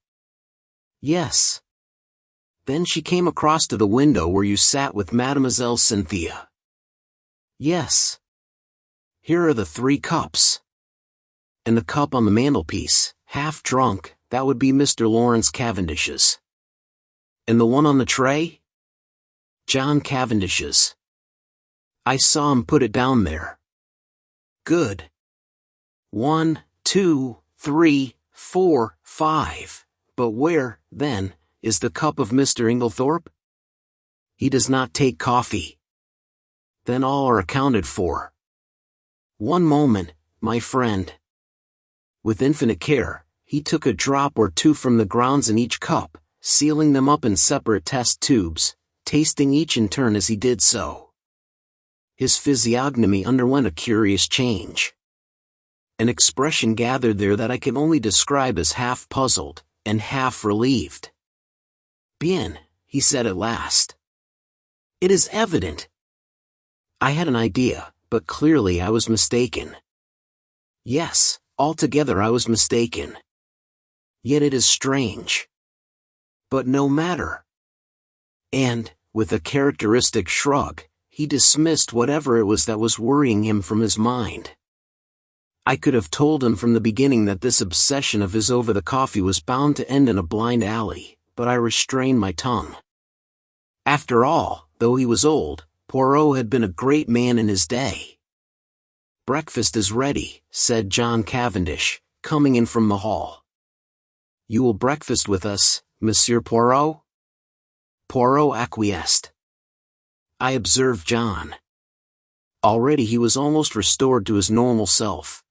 "Yes." "Then she came across to the window where you sat with Mademoiselle Cynthia?" "Yes." "Here are the 3 cups. And the cup on the mantelpiece, half drunk, that would be Mr. Lawrence Cavendish's. And the one on the tray?" "John Cavendish's. I saw him put it down there." "Good. 1, 2, 3, 4, 5. But where, then, is the cup of Mr. Inglethorp?" "He does not take coffee." "Then all are accounted for." "One moment, my friend." With infinite care, he took a drop or 2 from the grounds in each cup, sealing them up in separate test tubes, tasting each in turn as he did so. His physiognomy underwent a curious change. An expression gathered there that I can only describe as half puzzled, and half relieved. "Bien," he said at last. "It is evident. I had an idea, but clearly I was mistaken. Yes, altogether I was mistaken. Yet it is strange. But no matter." And, with a characteristic shrug, he dismissed whatever it was that was worrying him from his mind. I could have told him from the beginning that this obsession of his over the coffee was bound to end in a blind alley, but I restrained my tongue. After all, though he was old, Poirot had been a great man in his day. "Breakfast is ready," said John Cavendish, coming in from the hall. "You will breakfast with us, Monsieur Poirot?" Poirot acquiesced. I observed John. Already he was almost restored to his normal self.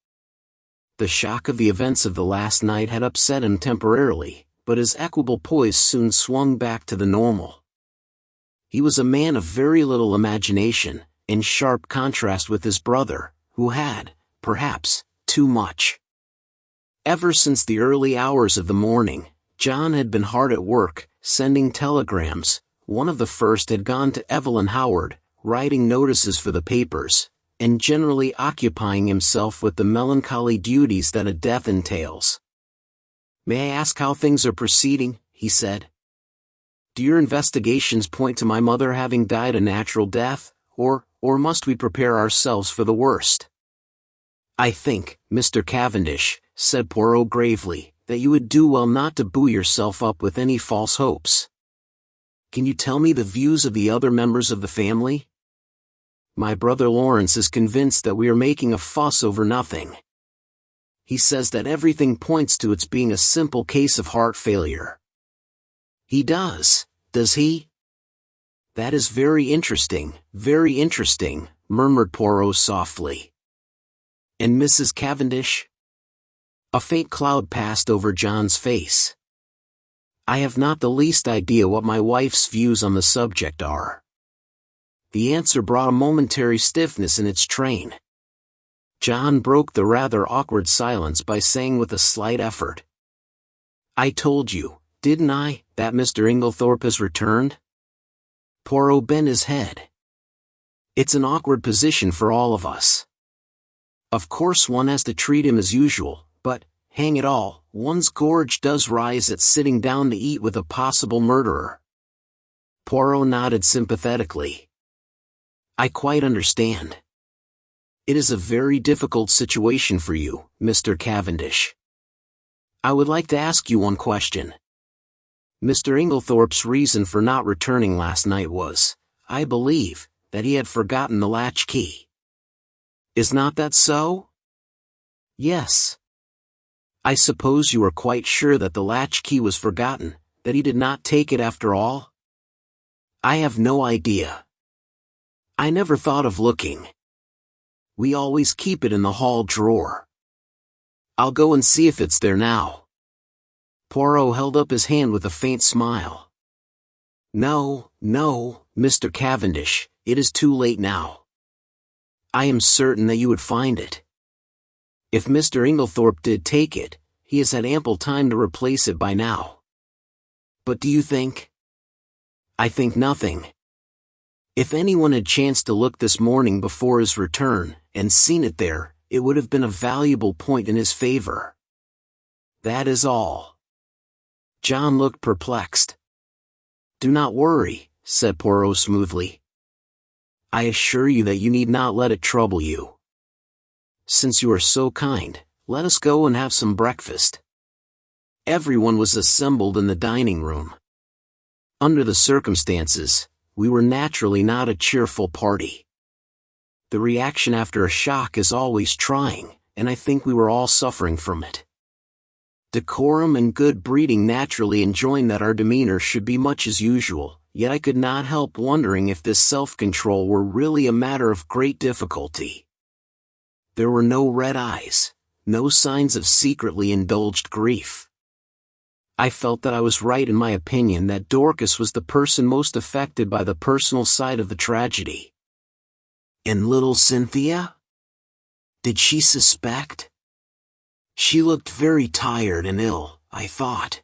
The shock of the events of the last night had upset him temporarily, but his equable poise soon swung back to the normal. He was a man of very little imagination, in sharp contrast with his brother, who had, perhaps, too much. Ever since the early hours of the morning, John had been hard at work, sending telegrams. One of the first had gone to Evelyn Howard, writing notices for the papers, and generally occupying himself with the melancholy duties that a death entails. "May I ask how things are proceeding?" he said. "Do your investigations point to my mother having died a natural death, or must we prepare ourselves for the worst?" "I think, Mr. Cavendish," said Poirot gravely, "that you would do well not to buoy yourself up with any false hopes. Can you tell me the views of the other members of the family? My brother Lawrence is convinced that we are making a fuss over nothing. He says that everything points to its being a simple case of heart failure." "He does he?" "That is very interesting," murmured Poirot softly. "And Mrs. Cavendish?" A faint cloud passed over John's face. I have not the least idea what my wife's views on the subject are. The answer brought a momentary stiffness in its train. John broke the rather awkward silence by saying with a slight effort, "I told you, didn't I, that Mr. Inglethorp has returned?" Poirot bent his head. "It's an awkward position for all of us. Of course one has to treat him as usual, but, hang it all, one's gorge does rise at sitting down to eat with a possible murderer." Poirot nodded sympathetically. "I quite understand. It is a very difficult situation for you, Mr. Cavendish. I would like to ask you one question. Mr. Inglethorpe's reason for not returning last night was, I believe, that he had forgotten the latchkey. Is not that so?" "Yes." "I suppose you are quite sure that the latchkey was forgotten, that he did not take it after all?" "I have no idea. I never thought of looking. We always keep it in the hall drawer. I'll go and see if it's there now." Poirot held up his hand with a faint smile. No, Mr. Cavendish, it is too late now. I am certain that you would find it. If Mr. Inglethorpe did take it, he has had ample time to replace it by now. But do you think?" "I think nothing. If anyone had chanced to look this morning before his return, and seen it there, it would have been a valuable point in his favor. That is all." John looked perplexed. "Do not worry," said Poirot smoothly. "I assure you that you need not let it trouble you. Since you are so kind, let us go and have some breakfast." Everyone was assembled in the dining room. Under the circumstances, we were naturally not a cheerful party. The reaction after a shock is always trying, and I think we were all suffering from it. Decorum and good breeding naturally enjoined that our demeanor should be much as usual, yet I could not help wondering if this self-control were really a matter of great difficulty. There were no red eyes, no signs of secretly indulged grief. I felt that I was right in my opinion that Dorcas was the person most affected by the personal side of the tragedy. And little Cynthia? Did she suspect? She looked very tired and ill, I thought.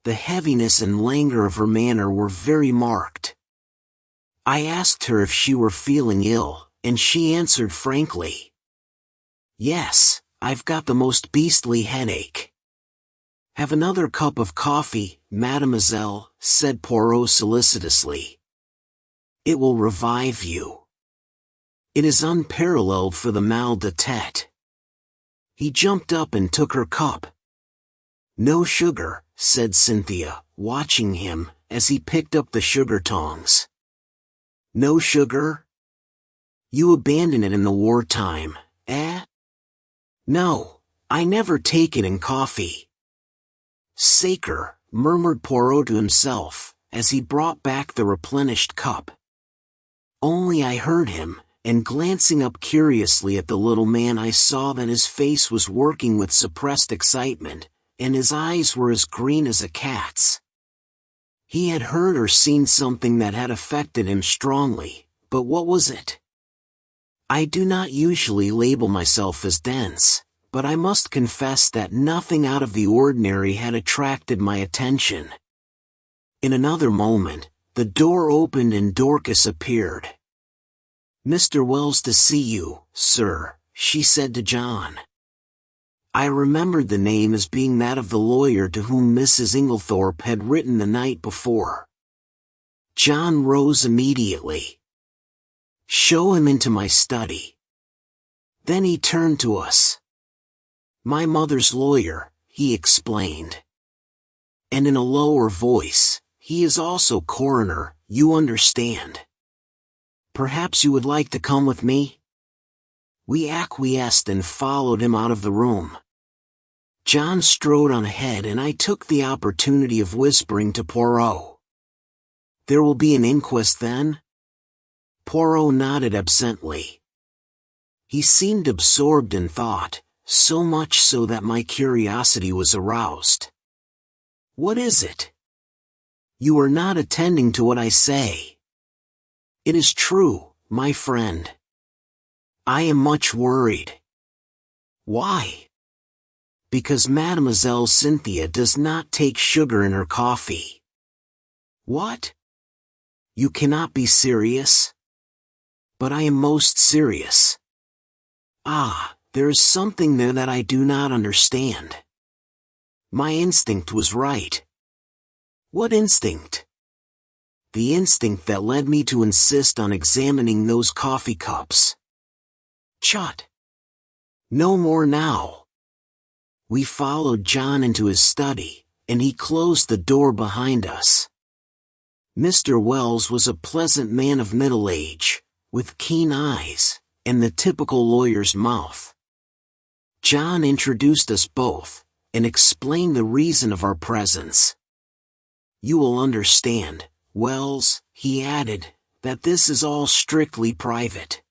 The heaviness and languor of her manner were very marked. I asked her if she were feeling ill, and she answered frankly, "Yes, I've got the most beastly headache." "Have another cup of coffee, mademoiselle," said Poirot solicitously. "It will revive you. It is unparalleled for the mal de tête." He jumped up and took her cup. "No sugar," said Cynthia, watching him, as he picked up the sugar tongs. "No sugar? You abandon it in the wartime, eh?" "No, I never take it in coffee." "Sacre," murmured Poirot to himself, as he brought back the replenished cup. Only I heard him, and glancing up curiously at the little man I saw that his face was working with suppressed excitement, and his eyes were as green as a cat's. He had heard or seen something that had affected him strongly, but what was it? I do not usually label myself as dense, but I must confess that nothing out of the ordinary had attracted my attention. In another moment, the door opened and Dorcas appeared. "Mr. Wells to see you, sir," she said to John. I remembered the name as being that of the lawyer to whom Mrs. Inglethorpe had written the night before. John rose immediately. "Show him into my study." Then he turned to us. "My mother's lawyer," he explained. And in a lower voice, "He is also coroner, you understand. Perhaps you would like to come with me?" We acquiesced and followed him out of the room. John strode on ahead and I took the opportunity of whispering to Poirot. "There will be an inquest then?" Poirot nodded absently. He seemed absorbed in thought, so much so that my curiosity was aroused. What is it? You are not attending to what I say. It is true, my friend. I am much worried. Why? Because Mademoiselle Cynthia does not take sugar in her coffee. What? You cannot be serious? But I am most serious. Ah, there is something there that I do not understand. My instinct was right. What instinct? The instinct that led me to insist on examining those coffee cups. Chut! No more now. We followed John into his study, and he closed the door behind us. Mr. Wells was a pleasant man of middle age, with keen eyes, and the typical lawyer's mouth. John introduced us both, and explained the reason of our presence. You will understand, Wells, he added, that this is all strictly private.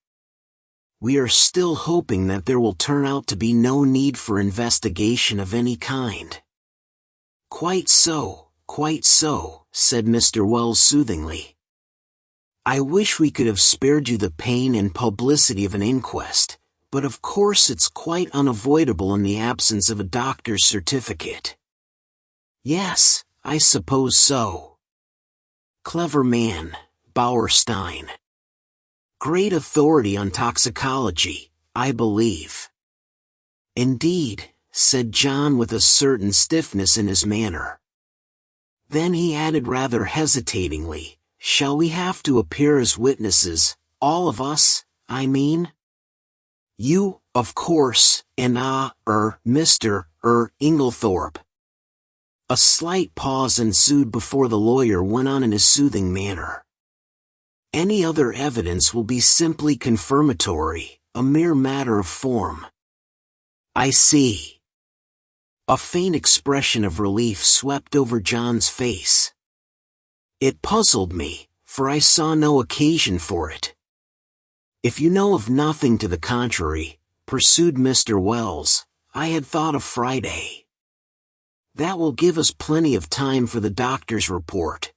We are still hoping that there will turn out to be no need for investigation of any kind. Quite so, said Mr. Wells soothingly. I wish we could have spared you the pain and publicity of an inquest, but of course it's quite unavoidable in the absence of a doctor's certificate. Yes, I suppose so. Clever man, Bauerstein. Great authority on toxicology, I believe. Indeed, said John with a certain stiffness in his manner. Then he added rather hesitatingly, shall we have to appear as witnesses, all of us, I mean? You, of course, and Mr. Inglethorp. A slight pause ensued before the lawyer went on in his soothing manner. Any other evidence will be simply confirmatory, a mere matter of form. I see. A faint expression of relief swept over John's face. It puzzled me, for I saw no occasion for it. If you know of nothing to the contrary, pursued Mr. Wells, I had thought of Friday. That will give us plenty of time for the doctor's report.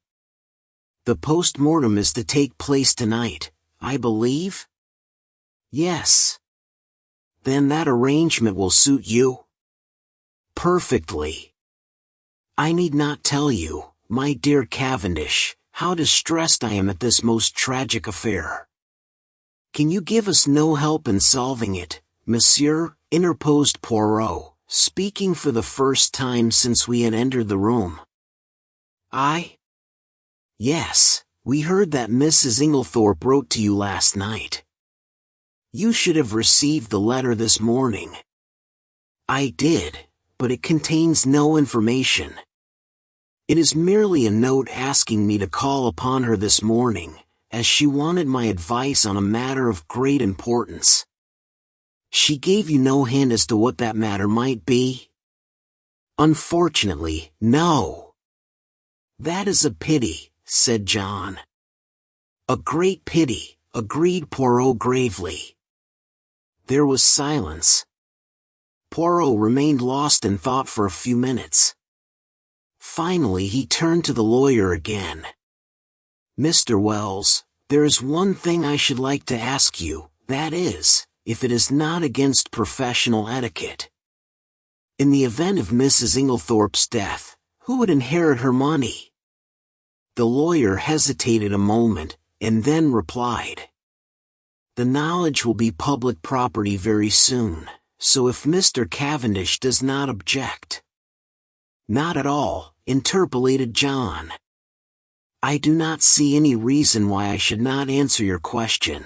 The post-mortem is to take place tonight, I believe? Yes. Then that arrangement will suit you? Perfectly. I need not tell you, my dear Cavendish, how distressed I am at this most tragic affair. Can you give us no help in solving it, monsieur? Interposed Poirot, speaking for the first time since we had entered the room. Yes, we heard that Mrs. Inglethorp wrote to you last night. You should have received the letter this morning. I did, but it contains no information. It is merely a note asking me to call upon her this morning, as she wanted my advice on a matter of great importance. She gave you no hint as to what that matter might be? Unfortunately, no. That is a pity, said John. A great pity, agreed Poirot gravely. There was silence. Poirot remained lost in thought for a few minutes. Finally he turned to the lawyer again. Mr. Wells, there is one thing I should like to ask you, that is, if it is not against professional etiquette. In the event of Mrs. Inglethorp's death, who would inherit her money? The lawyer hesitated a moment, and then replied. The knowledge will be public property very soon, so if Mr. Cavendish does not object. Not at all, interpolated John. I do not see any reason why I should not answer your question.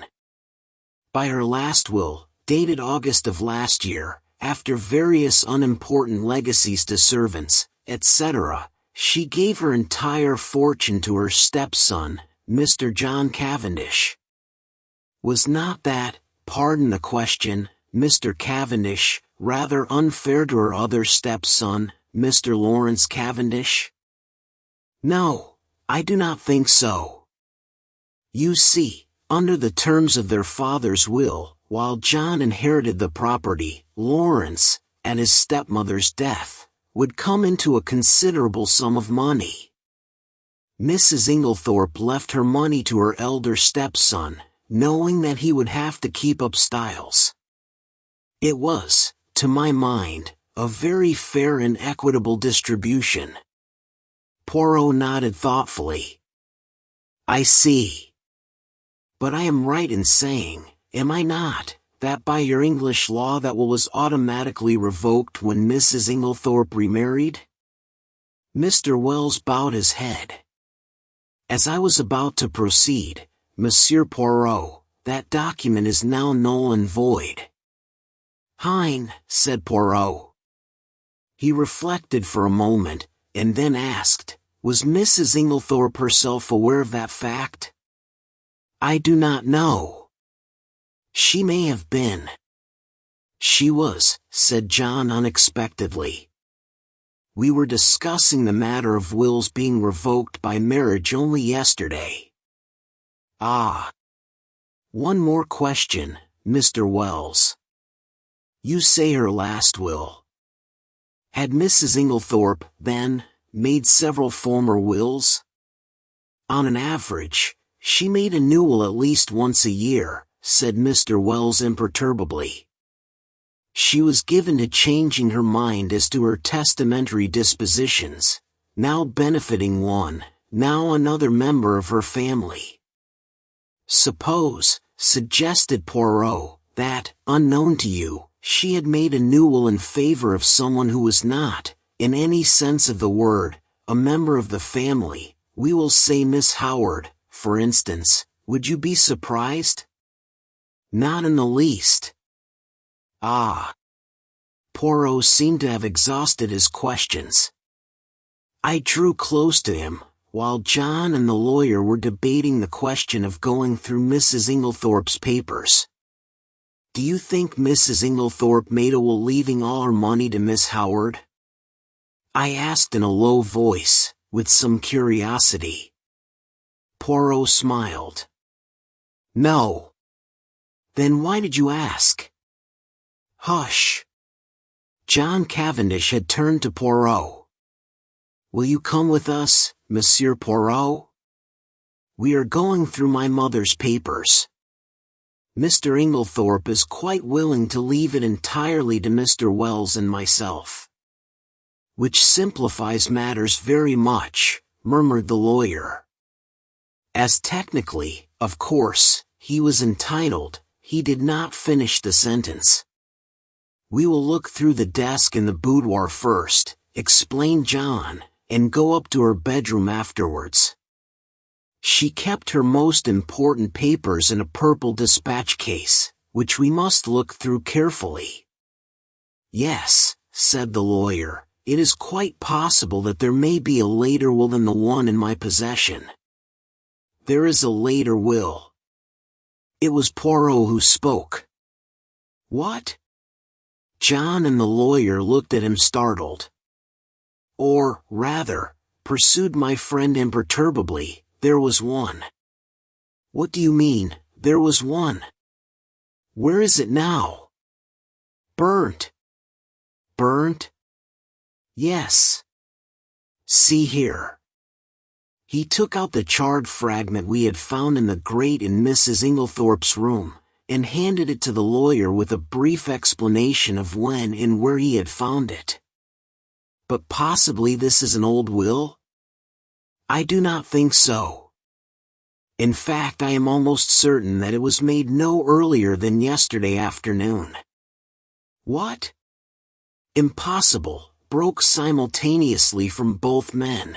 By her last will, dated August of last year, after various unimportant legacies to servants, etc., she gave her entire fortune to her stepson, Mr. John Cavendish. Was not that, pardon the question, Mr. Cavendish, rather unfair to her other stepson, Mr. Lawrence Cavendish? No, I do not think so. You see, under the terms of their father's will, while John inherited the property, Lawrence, at his stepmother's death, would come into a considerable sum of money. Mrs. Inglethorp left her money to her elder stepson, knowing that he would have to keep up styles. It was, to my mind, a very fair and equitable distribution. Poirot nodded thoughtfully. I see. But I am right in saying, am I not, that by your English law that will was automatically revoked when Mrs. Inglethorp remarried? Mr. Wells bowed his head. As I was about to proceed, Monsieur Poirot, that document is now null and void. Hein, said Poirot. He reflected for a moment, and then asked, was Mrs. Inglethorp herself aware of that fact? I do not know. She may have been. She was, said John unexpectedly. We were discussing the matter of wills being revoked by marriage only yesterday. Ah. One more question, Mr. Wells. You say her last will. Had Mrs. Inglethorp, then, made several former wills? On an average, she made a new will at least once a year, said Mr. Wells imperturbably. She was given to changing her mind as to her testamentary dispositions, now benefiting one, now another member of her family. Suppose, suggested Poirot, that, unknown to you, she had made a new will in favor of someone who was not, in any sense of the word, a member of the family, we will say Miss Howard, for instance, would you be surprised? Not in the least. Ah. Poirot seemed to have exhausted his questions. I drew close to him, while John and the lawyer were debating the question of going through Mrs. Inglethorp's papers. Do you think Mrs. Inglethorp made a will leaving all her money to Miss Howard? I asked in a low voice, with some curiosity. Poirot smiled. No. Then why did you ask? Hush. John Cavendish had turned to Poirot. Will you come with us, Monsieur Poirot? We are going through my mother's papers. Mr. Inglethorp is quite willing to leave it entirely to Mr. Wells and myself. Which simplifies matters very much, murmured the lawyer. As technically, of course, he was entitled, he did not finish the sentence. We will look through the desk in the boudoir first, explained John, and go up to her bedroom afterwards. She kept her most important papers in a purple dispatch case, which we must look through carefully. Yes, said the lawyer, it is quite possible that there may be a later will than the one in my possession. There is a later will. It was Poirot who spoke. What? John and the lawyer looked at him startled. Or, rather, pursued my friend imperturbably, there was one. What do you mean, there was one? Where is it now? Burnt. Burnt? Yes. See here. He took out the charred fragment we had found in the grate in Mrs. Inglethorp's room, and handed it to the lawyer with a brief explanation of when and where he had found it. But possibly this is an old will? I do not think so. In fact, I am almost certain that it was made no earlier than yesterday afternoon. What? Impossible, broke simultaneously from both men.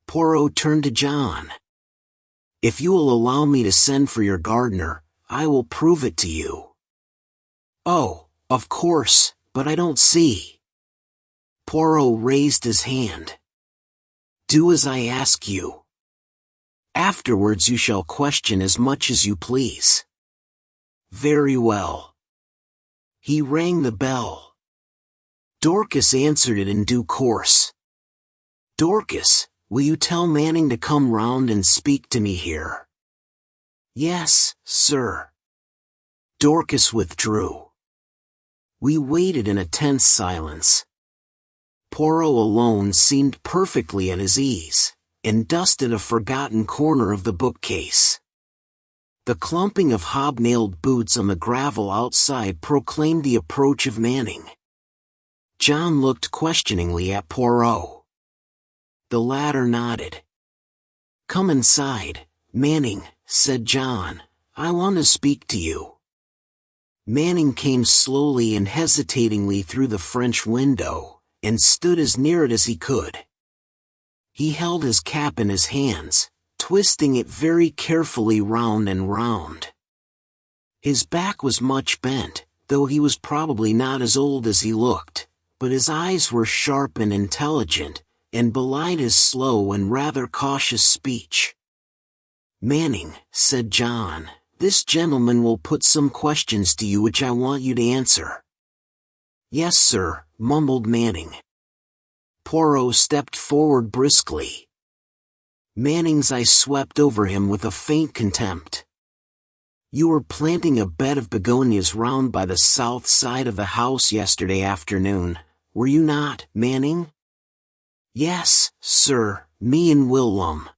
Poirot turned to John. If you will allow me to send for your gardener, I will prove it to you. Oh, of course, but I don't see. Poirot raised his hand. Do as I ask you. Afterwards you shall question as much as you please. Very well. He rang the bell. Dorcas answered it in due course. Dorcas, will you tell Manning to come round and speak to me here? Yes, sir. Dorcas withdrew. We waited in a tense silence. Poirot alone seemed perfectly at his ease, and dusted a forgotten corner of the bookcase. The clumping of hobnailed boots on the gravel outside proclaimed the approach of Manning. John looked questioningly at Poirot. The latter nodded. "Come inside, Manning," said John. "I want to speak to you." Manning came slowly and hesitatingly through the French window, and stood as near it as he could. He held his cap in his hands, twisting it very carefully round and round. His back was much bent, though he was probably not as old as he looked, but his eyes were sharp and intelligent, and belied his slow and rather cautious speech. "Manning," said John, "this gentleman will put some questions to you which I want you to answer." "Yes, sir," mumbled Manning. Poirot stepped forward briskly. Manning's eye swept over him with a faint contempt. "You were planting a bed of begonias round by the south side of the house yesterday afternoon, were you not, Manning?" "Yes, sir, me and Willum."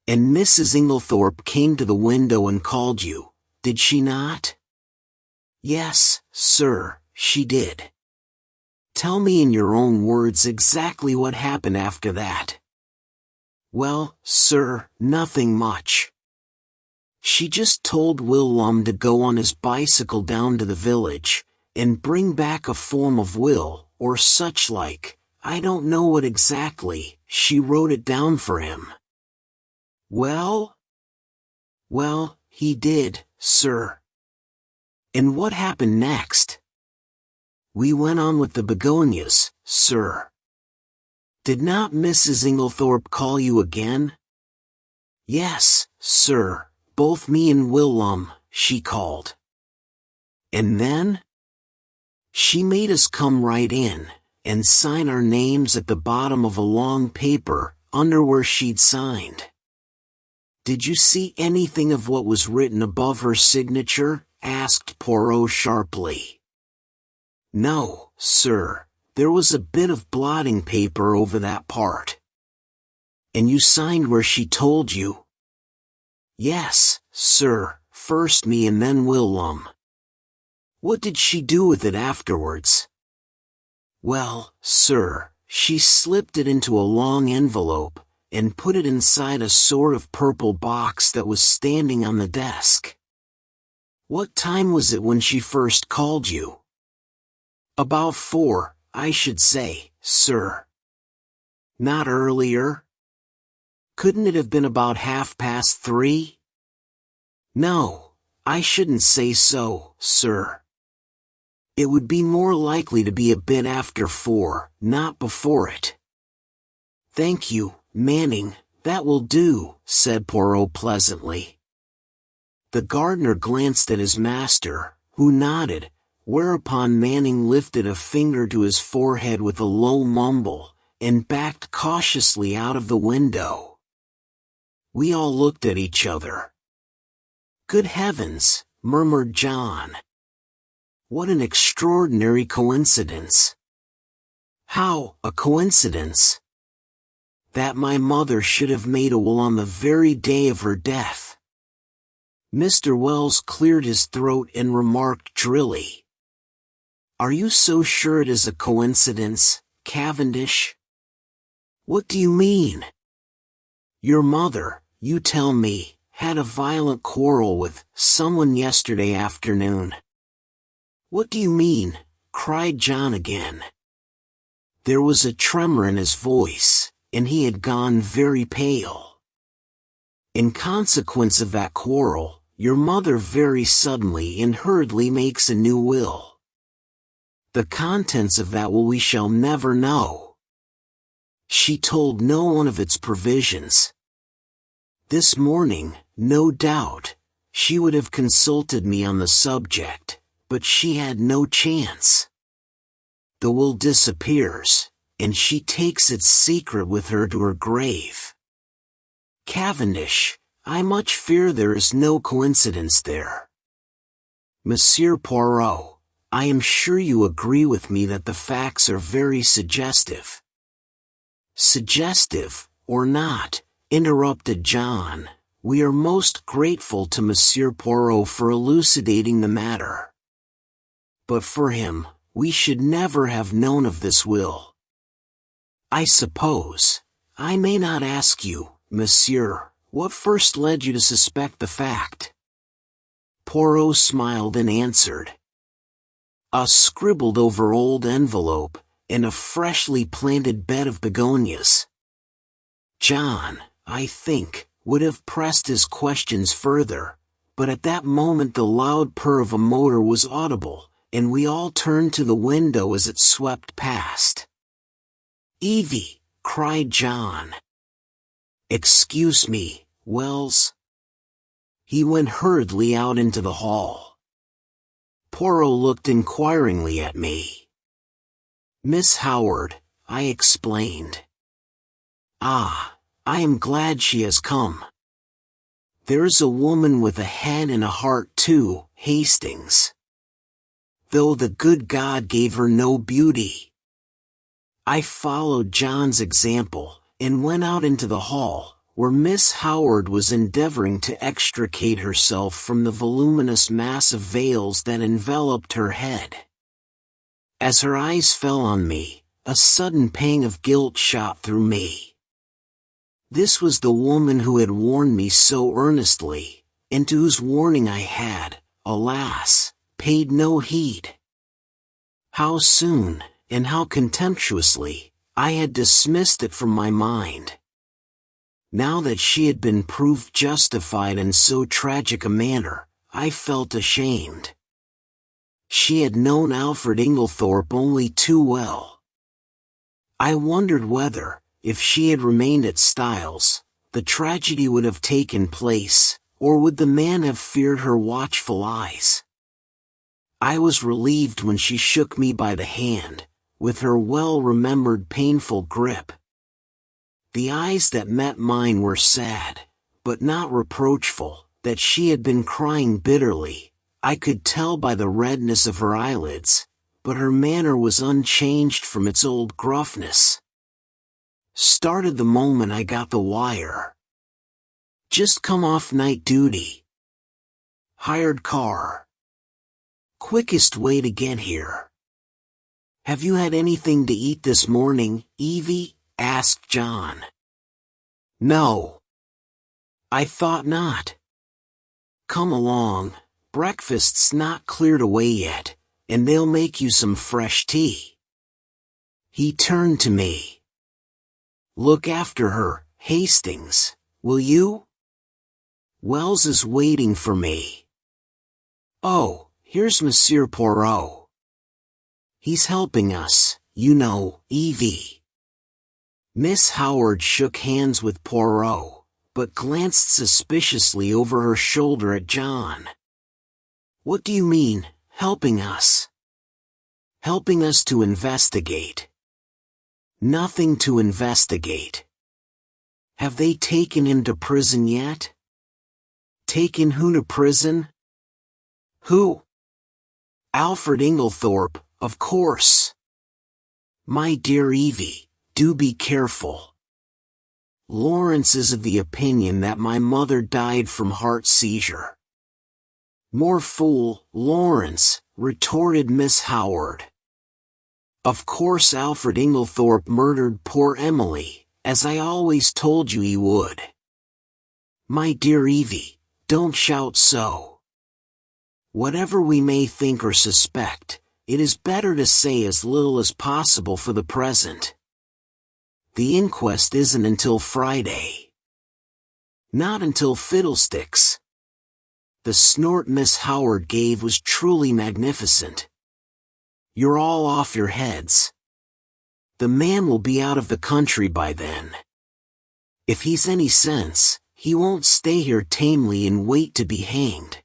"And Mrs. Inglethorp came to the window and called you, did she not?" "Yes, sir, she did." "Tell me in your own words exactly what happened after that." "Well, sir, nothing much. She just told Willum to go on his bicycle down to the village, and bring back a form of will, or such like, I don't know what exactly, she wrote it down for him." "Well?" "Well, he did, sir." "And what happened next?" "We went on with the begonias, sir." "Did not Mrs. Inglethorp call you again?" "Yes, sir, both me and Willum, she called." "And then?" "She made us come right in, and sign our names at the bottom of a long paper, under where she'd signed." "Did you see anything of what was written above her signature?" asked Poirot sharply. "No, sir, there was a bit of blotting paper over that part." "And you signed where she told you?" "Yes, sir, first me and then Willum." "What did she do with it afterwards?" "Well, sir, she slipped it into a long envelope, and put it inside a sort of purple box that was standing on the desk." "What time was it when she first called you?" "About 4, I should say, sir." "Not earlier?" "Couldn't it have been about 3:30?" "No, I shouldn't say so, sir. It would be more likely to be a bit after 4, not before it." "Thank you, Manning, that will do," said Poirot pleasantly. The gardener glanced at his master, who nodded, whereupon Manning lifted a finger to his forehead with a low mumble, and backed cautiously out of the window. We all looked at each other. "Good heavens," murmured John. "What an extraordinary coincidence." "How, a coincidence?" "That my mother should have made a will on the very day of her death." Mr. Wells cleared his throat and remarked drily, "Are you so sure it is a coincidence, Cavendish?" "What do you mean?" "Your mother, you tell me, had a violent quarrel with someone yesterday afternoon." "What do you mean?" cried John again. There was a tremor in his voice, and he had gone very pale. "In consequence of that quarrel, your mother very suddenly and hurriedly makes a new will. The contents of that will we shall never know. She told no one of its provisions. This morning, no doubt, she would have consulted me on the subject, but she had no chance. The will disappears, and she takes its secret with her to her grave. Cavendish, I much fear there is no coincidence there." "Monsieur Poirot, I am sure you agree with me that the facts are very suggestive." "Suggestive, or not," interrupted John, "we are most grateful to Monsieur Poirot for elucidating the matter. But for him, we should never have known of this will. I suppose, I may not ask you, Monsieur, what first led you to suspect the fact?" Poirot smiled and answered. "A scribbled over old envelope, in a freshly planted bed of begonias." John, I think, would have pressed his questions further, but at that moment the loud purr of a motor was audible, and we all turned to the window as it swept past. "Evie!" cried John. "Excuse me, Wells." He went hurriedly out into the hall. Poirot looked inquiringly at me. "Miss Howard," I explained. "Ah, I am glad she has come. There's a woman with a head and a heart too, Hastings. Though the good God gave her no beauty." I followed John's example, and went out into the hall, where Miss Howard was endeavoring to extricate herself from the voluminous mass of veils that enveloped her head. As her eyes fell on me, a sudden pang of guilt shot through me. This was the woman who had warned me so earnestly, and to whose warning I had, alas, paid no heed. How soon, and how contemptuously, I had dismissed it from my mind. Now that she had been proved justified in so tragic a manner, I felt ashamed. She had known Alfred Inglethorp only too well. I wondered whether, if she had remained at Styles, the tragedy would have taken place, or would the man have feared her watchful eyes. I was relieved when she shook me by the hand, with her well-remembered painful grip. The eyes that met mine were sad, but not reproachful. That she had been crying bitterly, I could tell by the redness of her eyelids, but her manner was unchanged from its old gruffness. Started the moment I got the wire. "Just come off night duty. Hired car. Quickest way to get here." "Have you had anything to eat this morning, Evie?" asked John. "No. I thought not." "Come along, breakfast's not cleared away yet, and they'll make you some fresh tea." He turned to me. "Look after her, Hastings, will you? Wells is waiting for me." "Oh, here's Monsieur Poirot. He's helping us, you know, Evie." Miss Howard shook hands with Poirot, but glanced suspiciously over her shoulder at John. "What do you mean, helping us?" "Helping us to investigate." "Nothing to investigate." "Have they taken him to prison yet?" "Taken who to prison?" "Who?" "Alfred Inglethorp, of course." "My dear Evie, do be careful. Lawrence is of the opinion that my mother died from heart seizure." "More fool, Lawrence," retorted Miss Howard. "Of course Alfred Inglethorp murdered poor Emily, as I always told you he would." "My dear Evie, don't shout so. Whatever we may think or suspect, it is better to say as little as possible for the present. The inquest isn't until Friday." "Not until fiddlesticks." The snort Miss Howard gave was truly magnificent. "You're all off your heads. The man will be out of the country by then. If he's any sense, he won't stay here tamely and wait to be hanged."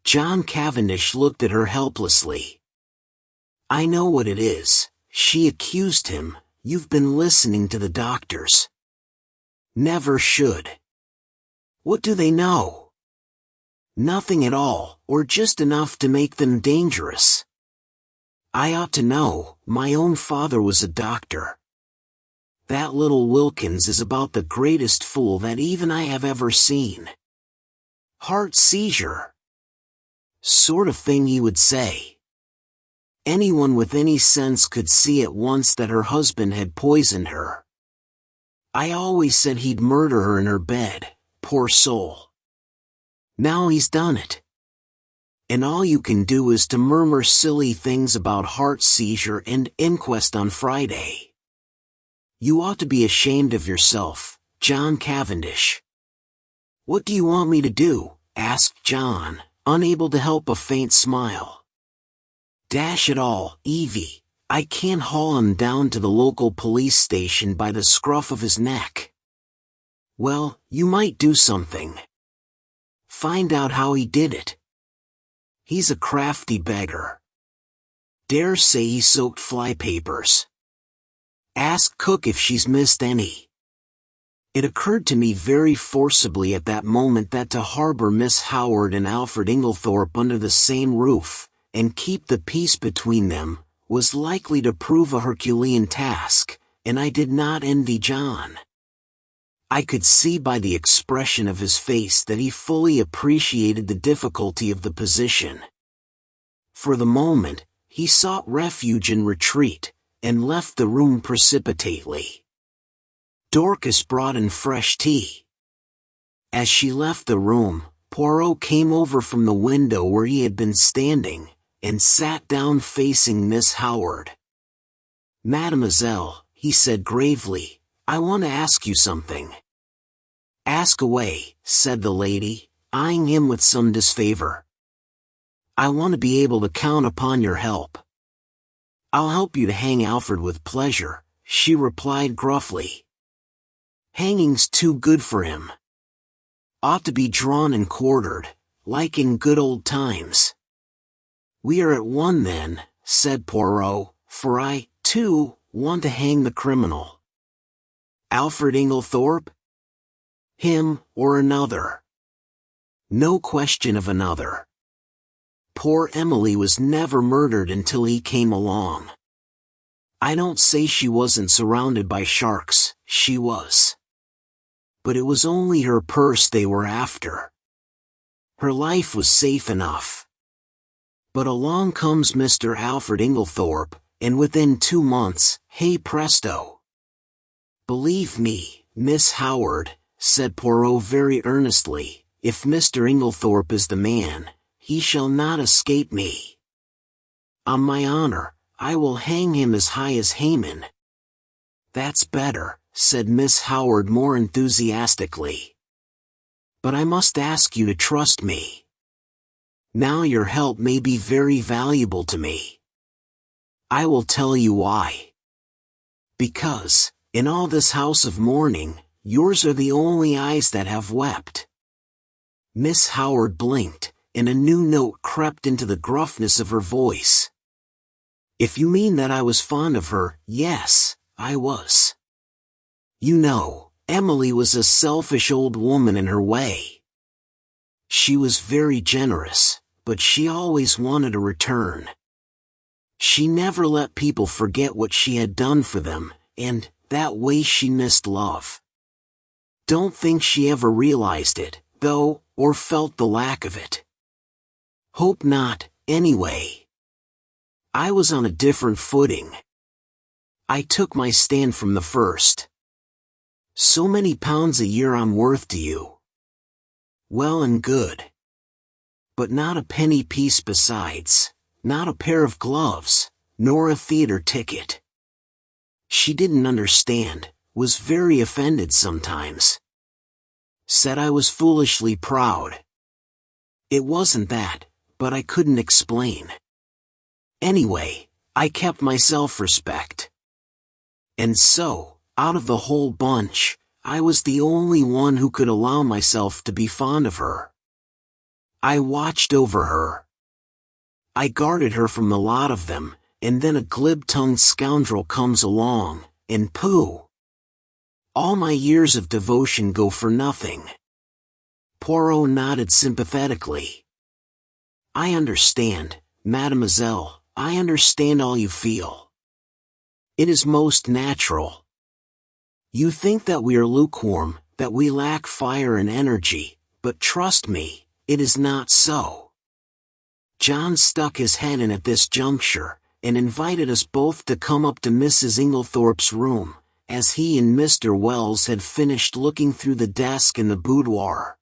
John Cavendish looked at her helplessly. "I know what it is," she accused him. "You've been listening to the doctors." "Never should. What do they know?" "Nothing at all, or just enough to make them dangerous." I ought to know, my own father was a doctor. That little Wilkins is about the greatest fool that even I have ever seen. Heart seizure. Sort of thing he would say. Anyone with any sense could see at once that her husband had poisoned her. I always said he'd murder her in her bed, poor soul. Now he's done it. And all you can do is to murmur silly things about heart seizure and inquest on Friday. You ought to be ashamed of yourself, John Cavendish. What do you want me to do? Asked John, unable to help a faint smile. Dash it all, Evie, I can't haul him down to the local police station by the scruff of his neck. Well, you might do something. Find out how he did it. He's a crafty beggar. Dare say he soaked flypapers. Ask Cook if she's missed any. It occurred to me very forcibly at that moment that to harbor Miss Howard and Alfred Inglethorp under the same roof, and keep the peace between them, was likely to prove a Herculean task, and I did not envy John. I could see by the expression of his face that he fully appreciated the difficulty of the position. For the moment, he sought refuge in retreat, and left the room precipitately. Dorcas brought in fresh tea. As she left the room, Poirot came over from the window where he had been standing, and sat down facing Miss Howard. Mademoiselle, he said gravely, I want to ask you something. Ask away, said the lady, eyeing him with some disfavor. I want to be able to count upon your help. I'll help you to hang Alfred with pleasure, she replied gruffly. Hanging's too good for him. Ought to be drawn and quartered, like in good old times. We are at one then, said Poirot, for I, too, want to hang the criminal. Alfred Inglethorp? Him, or another? No question of another. Poor Emily was never murdered until he came along. I don't say she wasn't surrounded by sharks, she was. But it was only her purse they were after. Her life was safe enough. But along comes Mr. Alfred Inglethorp, and within 2 months, hey presto. Believe me, Miss Howard, said Poirot very earnestly, if Mr. Inglethorp is the man, he shall not escape me. On my honor, I will hang him as high as Haman. That's better, said Miss Howard more enthusiastically. But I must ask you to trust me. Now your help may be very valuable to me. I will tell you why. Because, in all this house of mourning, yours are the only eyes that have wept. Miss Howard blinked, and a new note crept into the gruffness of her voice. If you mean that I was fond of her, yes, I was. You know, Emily was a selfish old woman in her way. She was very generous, but she always wanted a return. She never let people forget what she had done for them, and, that way she missed love. Don't think she ever realized it, though, or felt the lack of it. Hope not, anyway. I was on a different footing. I took my stand from the first. So many pounds a year I'm worth to you. Well and good. But not a penny piece besides, not a pair of gloves, nor a theater ticket. She didn't understand, was very offended sometimes. Said I was foolishly proud. It wasn't that, but I couldn't explain. Anyway, I kept my self-respect. And so, out of the whole bunch, I was the only one who could allow myself to be fond of her. I watched over her. I guarded her from the lot of them, and then a glib-tongued scoundrel comes along, and pooh! All my years of devotion go for nothing. Poirot nodded sympathetically. I understand, mademoiselle, I understand all you feel. It is most natural. You think that we are lukewarm, that we lack fire and energy, but trust me, it is not so. John stuck his head in at this juncture, and invited us both to come up to Mrs. Inglethorp's room, as he and Mr. Wells had finished looking through the desk in the boudoir.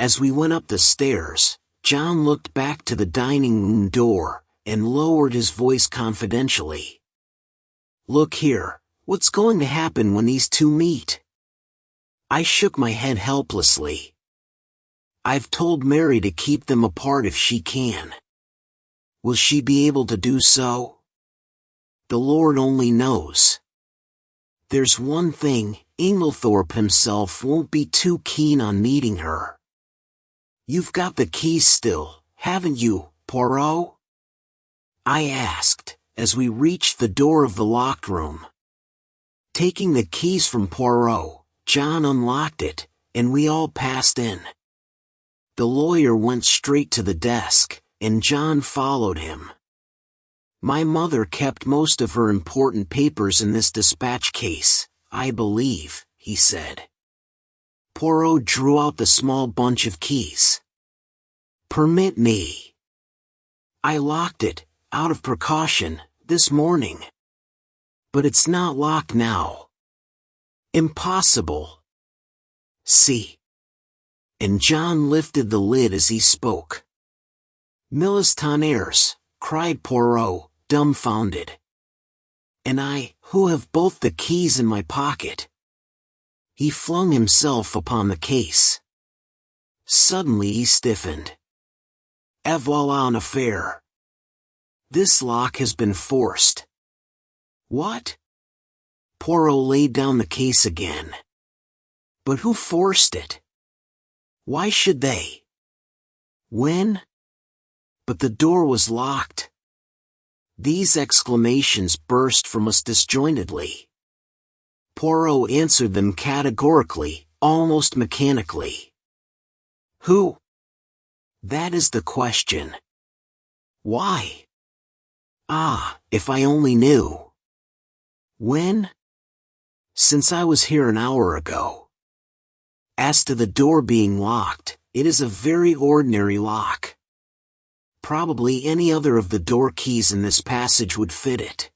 As we went up the stairs, John looked back to the dining room door, and lowered his voice confidentially. Look here, what's going to happen when these two meet? I shook my head helplessly. I've told Mary to keep them apart if she can. Will she be able to do so? The Lord only knows. There's one thing, Inglethorp himself won't be too keen on meeting her. You've got the keys still, haven't you, Poirot? I asked, as we reached the door of the locked room. Taking the keys from Poirot, John unlocked it, and we all passed in. The lawyer went straight to the desk, and John followed him. My mother kept most of her important papers in this dispatch case, I believe, he said. Poirot drew out the small bunch of keys. Permit me. I locked it, out of precaution, this morning. But it's not locked now. Impossible. See. And John lifted the lid as he spoke. Milles tonnerres, cried Poirot, dumbfounded. And I, who have both the keys in my pocket. He flung himself upon the case. Suddenly he stiffened. Et voilà un affaire. This lock has been forced. What? Poirot laid down the case again. But who forced it? Why should they? When? But the door was locked. These exclamations burst from us disjointedly. Poirot answered them categorically, almost mechanically. Who? That is the question. Why? Ah, if I only knew. When? Since I was here an hour ago. As to the door being locked, it is a very ordinary lock. Probably any other of the door keys in this passage would fit it.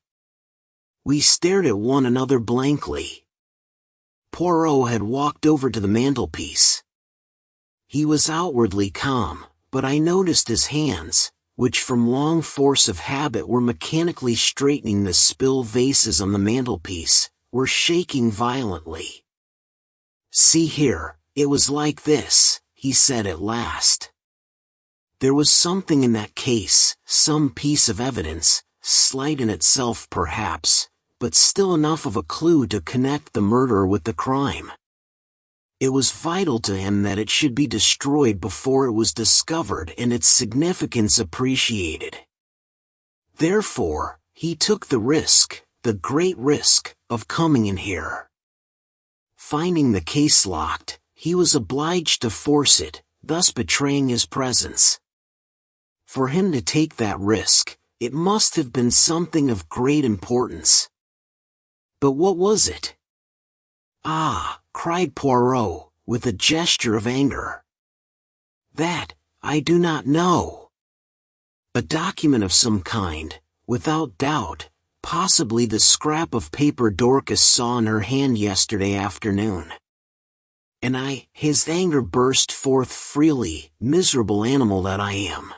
We stared at one another blankly. Poirot had walked over to the mantelpiece. He was outwardly calm, but I noticed his hands, which from long force of habit were mechanically straightening the spill vases on the mantelpiece, were shaking violently. See here, it was like this, he said at last. There was something in that case, some piece of evidence, slight in itself perhaps, but still enough of a clue to connect the murder with the crime. It was vital to him that it should be destroyed before it was discovered and its significance appreciated. Therefore, he took the risk, the great risk, of coming in here. Finding the case locked, he was obliged to force it, thus betraying his presence. For him to take that risk, it must have been something of great importance. But what was it? Ah, cried Poirot, with a gesture of anger. That, I do not know. A document of some kind, without doubt, possibly the scrap of paper Dorcas saw in her hand yesterday afternoon. And his anger burst forth freely, miserable animal that I am.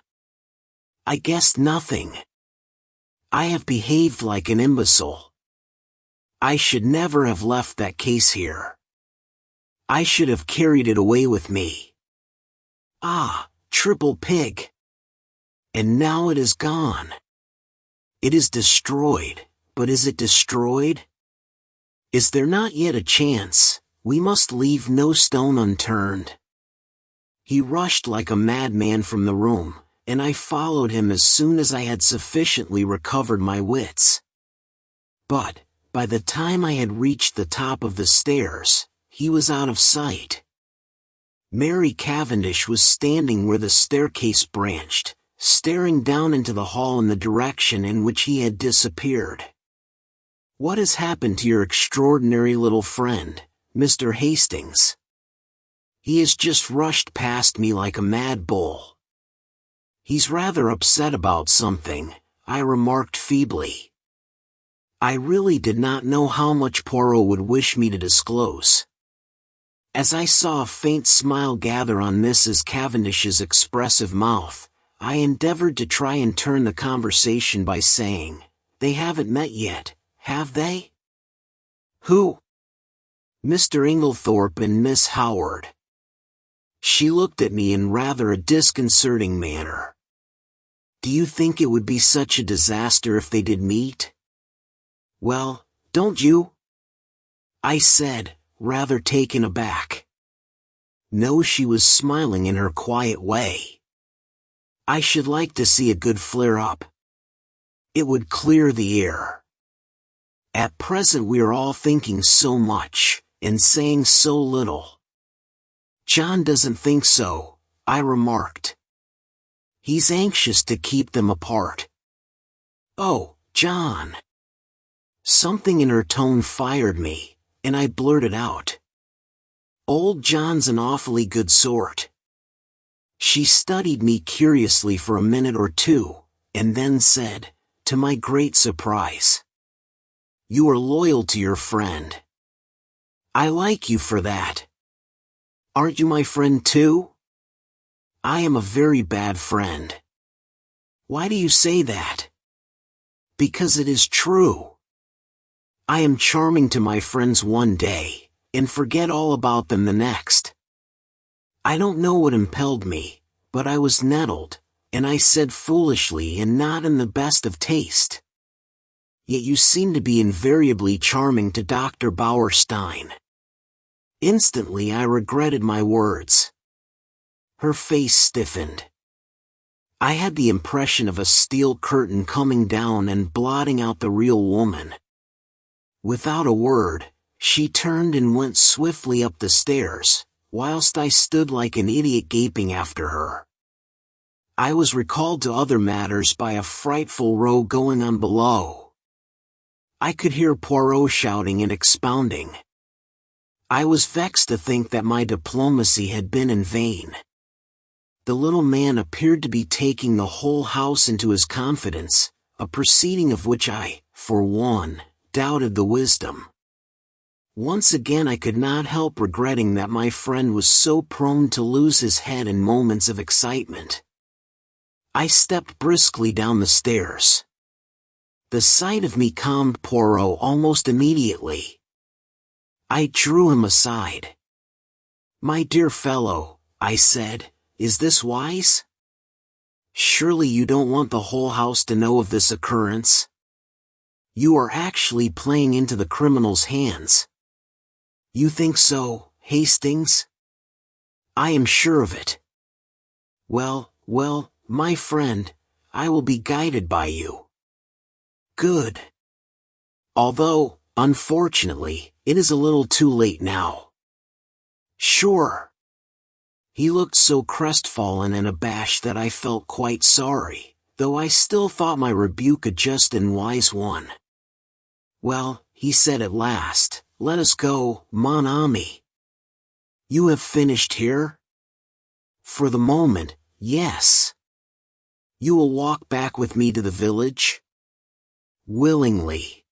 I guessed nothing. I have behaved like an imbecile. I should never have left that case here. I should have carried it away with me. Ah, triple pig. And now it is gone. It is destroyed, but is it destroyed? Is there not yet a chance? We must leave no stone unturned. He rushed like a madman from the room, and I followed him as soon as I had sufficiently recovered my wits. But, by the time I had reached the top of the stairs, he was out of sight. Mary Cavendish was standing where the staircase branched, staring down into the hall in the direction in which he had disappeared. "What has happened to your extraordinary little friend, Mr. Hastings? He has just rushed past me like a mad bull." "He's rather upset about something," I remarked feebly. I really did not know how much Poirot would wish me to disclose. As I saw a faint smile gather on Mrs. Cavendish's expressive mouth, I endeavored to try and turn the conversation by saying, "They haven't met yet, have they?" "Who?" "Mr. Inglethorp and Miss Howard." She looked at me in rather a disconcerting manner. "Do you think it would be such a disaster if they did meet?" "Well, don't you?" I said, rather taken aback. No, she was smiling in her quiet way. "I should like to see a good flare-up. It would clear the air. At present we are all thinking so much, and saying so little." "John doesn't think so," I remarked. "He's anxious to keep them apart." "Oh, John." Something in her tone fired me, and I blurted out, "Old John's an awfully good sort." She studied me curiously for a minute or two, and then said, to my great surprise, "You are loyal to your friend. I like you for that. Aren't you my friend too?" "I am a very bad friend." "Why do you say that?" "Because it is true. I am charming to my friends one day, and forget all about them the next." I don't know what impelled me, but I was nettled, and I said foolishly and not in the best of taste, "Yet you seem to be invariably charming to Dr. Bauerstein." Instantly I regretted my words. Her face stiffened. I had the impression of a steel curtain coming down and blotting out the real woman. Without a word, she turned and went swiftly up the stairs, whilst I stood like an idiot gaping after her. I was recalled to other matters by a frightful row going on below. I could hear Poirot shouting and expounding. I was vexed to think that my diplomacy had been in vain. The little man appeared to be taking the whole house into his confidence, a proceeding of which I, for one, doubted the wisdom. Once again I could not help regretting that my friend was so prone to lose his head in moments of excitement. I stepped briskly down the stairs. The sight of me calmed Poirot almost immediately. I drew him aside. "My dear fellow," I said, "is this wise? Surely you don't want the whole house to know of this occurrence? You are actually playing into the criminal's hands." "You think so, Hastings?" "I am sure of it." Well, my friend, I will be guided by you." "Good. Although, unfortunately, it is a little too late now." "Sure." He looked so crestfallen and abashed that I felt quite sorry, though I still thought my rebuke a just and wise one. "Well," he said at last, "let us go, mon ami." "You have finished here?" "For the moment, yes." "You will walk back with me to the village?" "Willingly."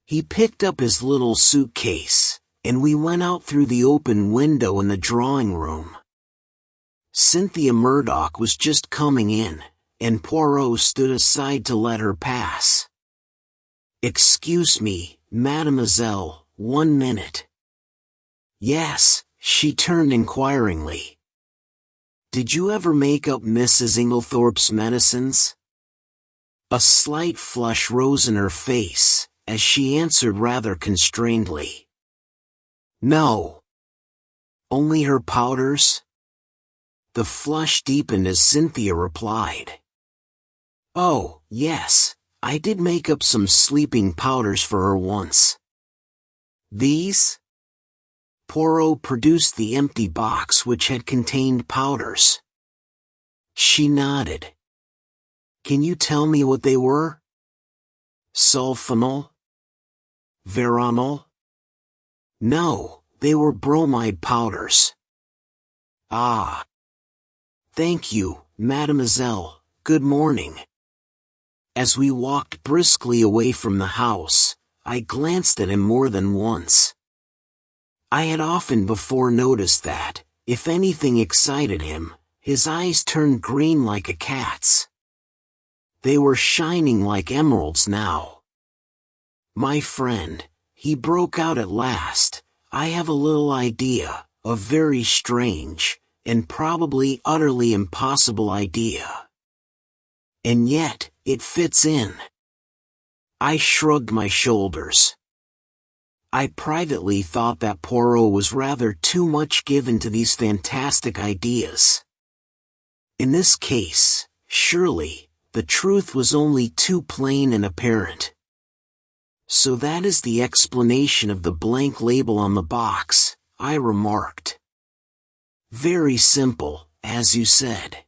He picked up his little suitcase, and we went out through the open window in the drawing room. Cynthia Murdoch was just coming in, and Poirot stood aside to let her pass. "Excuse me, mademoiselle, 1 minute." "Yes," she turned inquiringly. "Did you ever make up Mrs. Inglethorp's medicines?" A slight flush rose in her face, as she answered rather constrainedly, "No." "Only her powders?" The flush deepened as Cynthia replied, "Oh, yes, I did make up some sleeping powders for her once." "These?" Poirot produced the empty box which had contained powders. She nodded. Can you tell me what they were? Sulfonal? Veronal? No, they were bromide powders. Ah. Thank you, mademoiselle. Good morning. As we walked briskly away from the house, I glanced at him more than once. I had often before noticed that, if anything excited him, his eyes turned green like a cat's. They were shining like emeralds now. My friend, he broke out at last, I have a little idea, a very strange, and probably utterly impossible idea. And yet, it fits in. I shrugged my shoulders. I privately thought that Poirot was rather too much given to these fantastic ideas. In this case, surely, the truth was only too plain and apparent. So that is the explanation of the blank label on the box, I remarked. Very simple, as you said.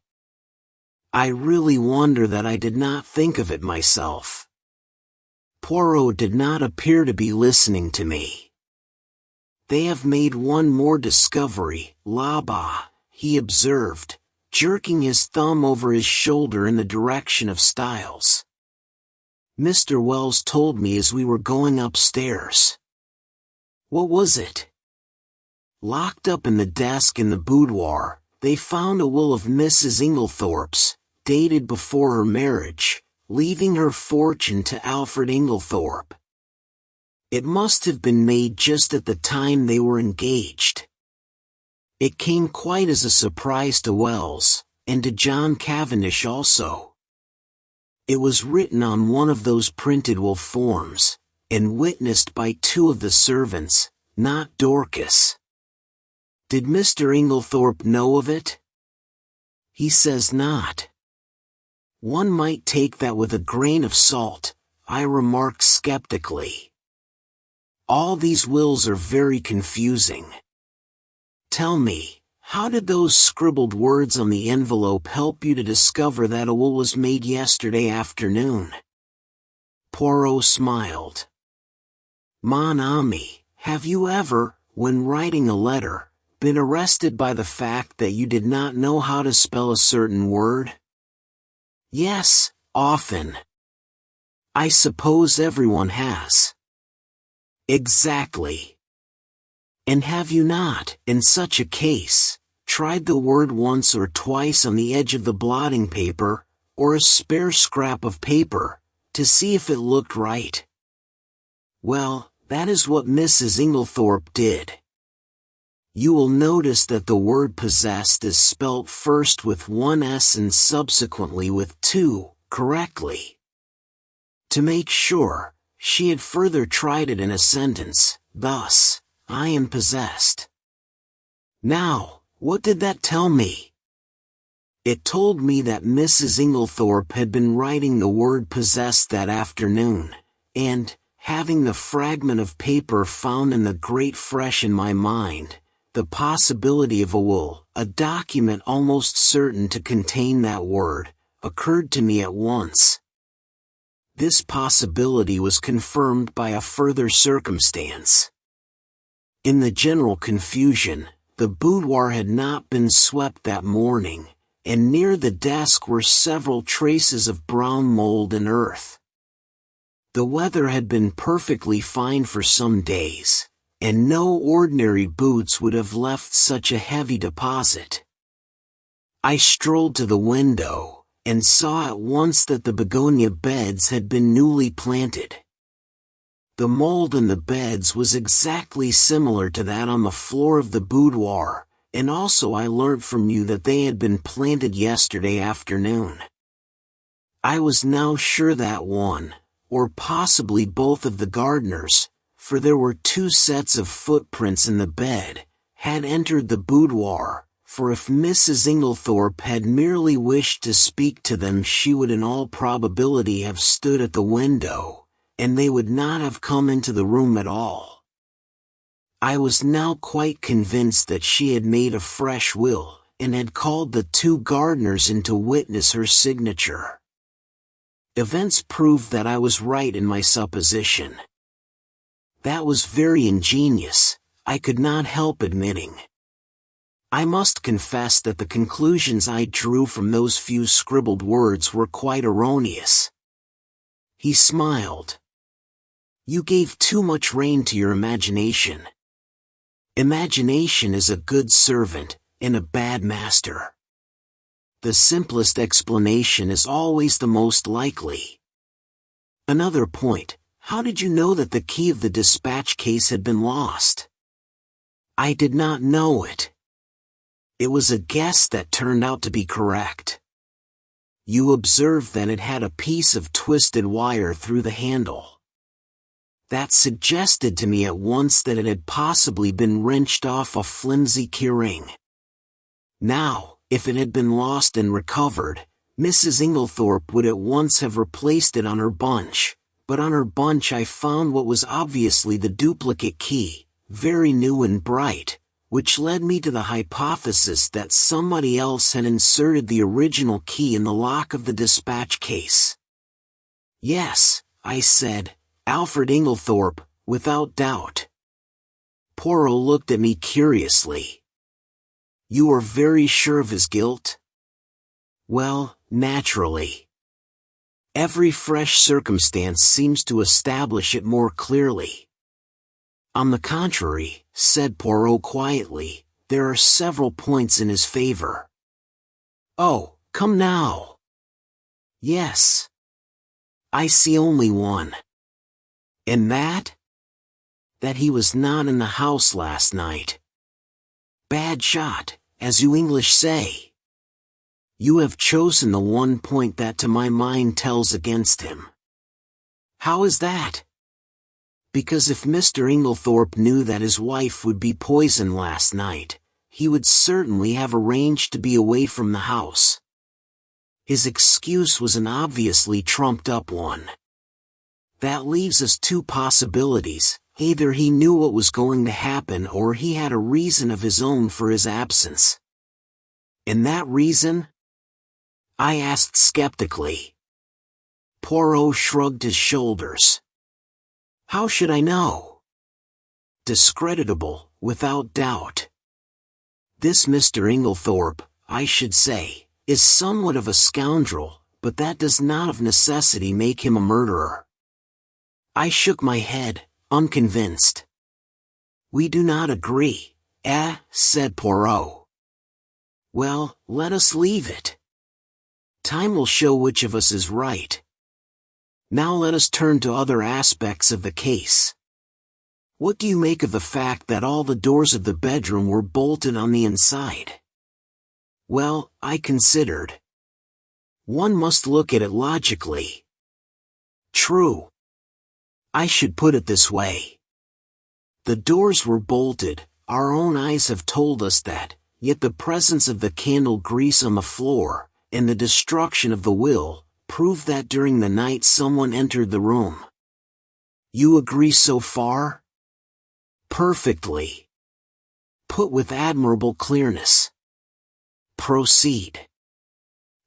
I really wonder that I did not think of it myself. Poirot did not appear to be listening to me. They have made one more discovery, là-bas, he observed, jerking his thumb over his shoulder in the direction of Styles. Mr. Wells told me as we were going upstairs. What was it? Locked up in the desk in the boudoir, they found a will of Mrs. Inglethorp's, dated before her marriage, leaving her fortune to Alfred Inglethorp. It must have been made just at the time they were engaged. It came quite as a surprise to Wells, and to John Cavendish also. It was written on one of those printed will forms, and witnessed by two of the servants, not Dorcas. Did Mr. Inglethorp know of it? He says not. One might take that with a grain of salt, I remarked skeptically. All these wills are very confusing. Tell me, how did those scribbled words on the envelope help you to discover that a will was made yesterday afternoon? Poirot smiled. Mon ami, have you ever, when writing a letter, been arrested by the fact that you did not know how to spell a certain word? Yes, often. I suppose everyone has. Exactly. And have you not, in such a case, tried the word once or twice on the edge of the blotting paper, or a spare scrap of paper, to see if it looked right? Well, that is what Mrs. Inglethorp did. You will notice that the word possessed is spelt first with one S and subsequently with two, correctly. To make sure, she had further tried it in a sentence, thus, I am possessed. Now, what did that tell me? It told me that Mrs. Inglethorp had been writing the word possessed that afternoon, and, having the fragment of paper found in the grate fresh in my mind, the possibility of a will, a document almost certain to contain that word, occurred to me at once. This possibility was confirmed by a further circumstance. In the general confusion, the boudoir had not been swept that morning, and near the desk were several traces of brown mold and earth. The weather had been perfectly fine for some days, and no ordinary boots would have left such a heavy deposit. I strolled to the window, and saw at once that the begonia beds had been newly planted. The mold in the beds was exactly similar to that on the floor of the boudoir, and also I learnt from you that they had been planted yesterday afternoon. I was now sure that one, or possibly both of the gardeners, for there were two sets of footprints in the bed, had entered the boudoir, for if Mrs. Inglethorp had merely wished to speak to them she would in all probability have stood at the window, and they would not have come into the room at all. I was now quite convinced that she had made a fresh will, and had called the two gardeners in to witness her signature. Events proved that I was right in my supposition. That was very ingenious, I could not help admitting. I must confess that the conclusions I drew from those few scribbled words were quite erroneous. He smiled. You gave too much rein to your imagination. Imagination is a good servant and a bad master. The simplest explanation is always the most likely. Another point, how did you know that the key of the dispatch case had been lost? I did not know it. It was a guess that turned out to be correct. You observed that it had a piece of twisted wire through the handle. That suggested to me at once that it had possibly been wrenched off a flimsy keyring. Now, if it had been lost and recovered, Mrs. Inglethorp would at once have replaced it on her bunch, but on her bunch I found what was obviously the duplicate key, very new and bright, which led me to the hypothesis that somebody else had inserted the original key in the lock of the dispatch case. Yes, I said, Alfred Inglethorp, without doubt. Poirot looked at me curiously. You are very sure of his guilt? Well, naturally. Every fresh circumstance seems to establish it more clearly. On the contrary, said Poirot quietly, there are several points in his favor. Oh, come now. Yes. I see only one. And that? That he was not in the house last night. Bad shot, as you English say. You have chosen the one point that to my mind tells against him. How is that? Because if Mr. Inglethorp knew that his wife would be poisoned last night, he would certainly have arranged to be away from the house. His excuse was an obviously trumped-up one. That leaves us two possibilities, either he knew what was going to happen or he had a reason of his own for his absence. And that reason? I asked skeptically. Poirot shrugged his shoulders. How should I know? Discreditable, without doubt. This Mr. Inglethorp, I should say, is somewhat of a scoundrel, but that does not of necessity make him a murderer. I shook my head, unconvinced. We do not agree, said Poirot. Well, let us leave it. Time will show which of us is right. Now let us turn to other aspects of the case. What do you make of the fact that all the doors of the bedroom were bolted on the inside? Well, I considered. One must look at it logically. True. I should put it this way. The doors were bolted, our own eyes have told us that, yet the presence of the candle grease on the floor, and the destruction of the will, prove that during the night someone entered the room. You agree so far? Perfectly. Put with admirable clearness. Proceed.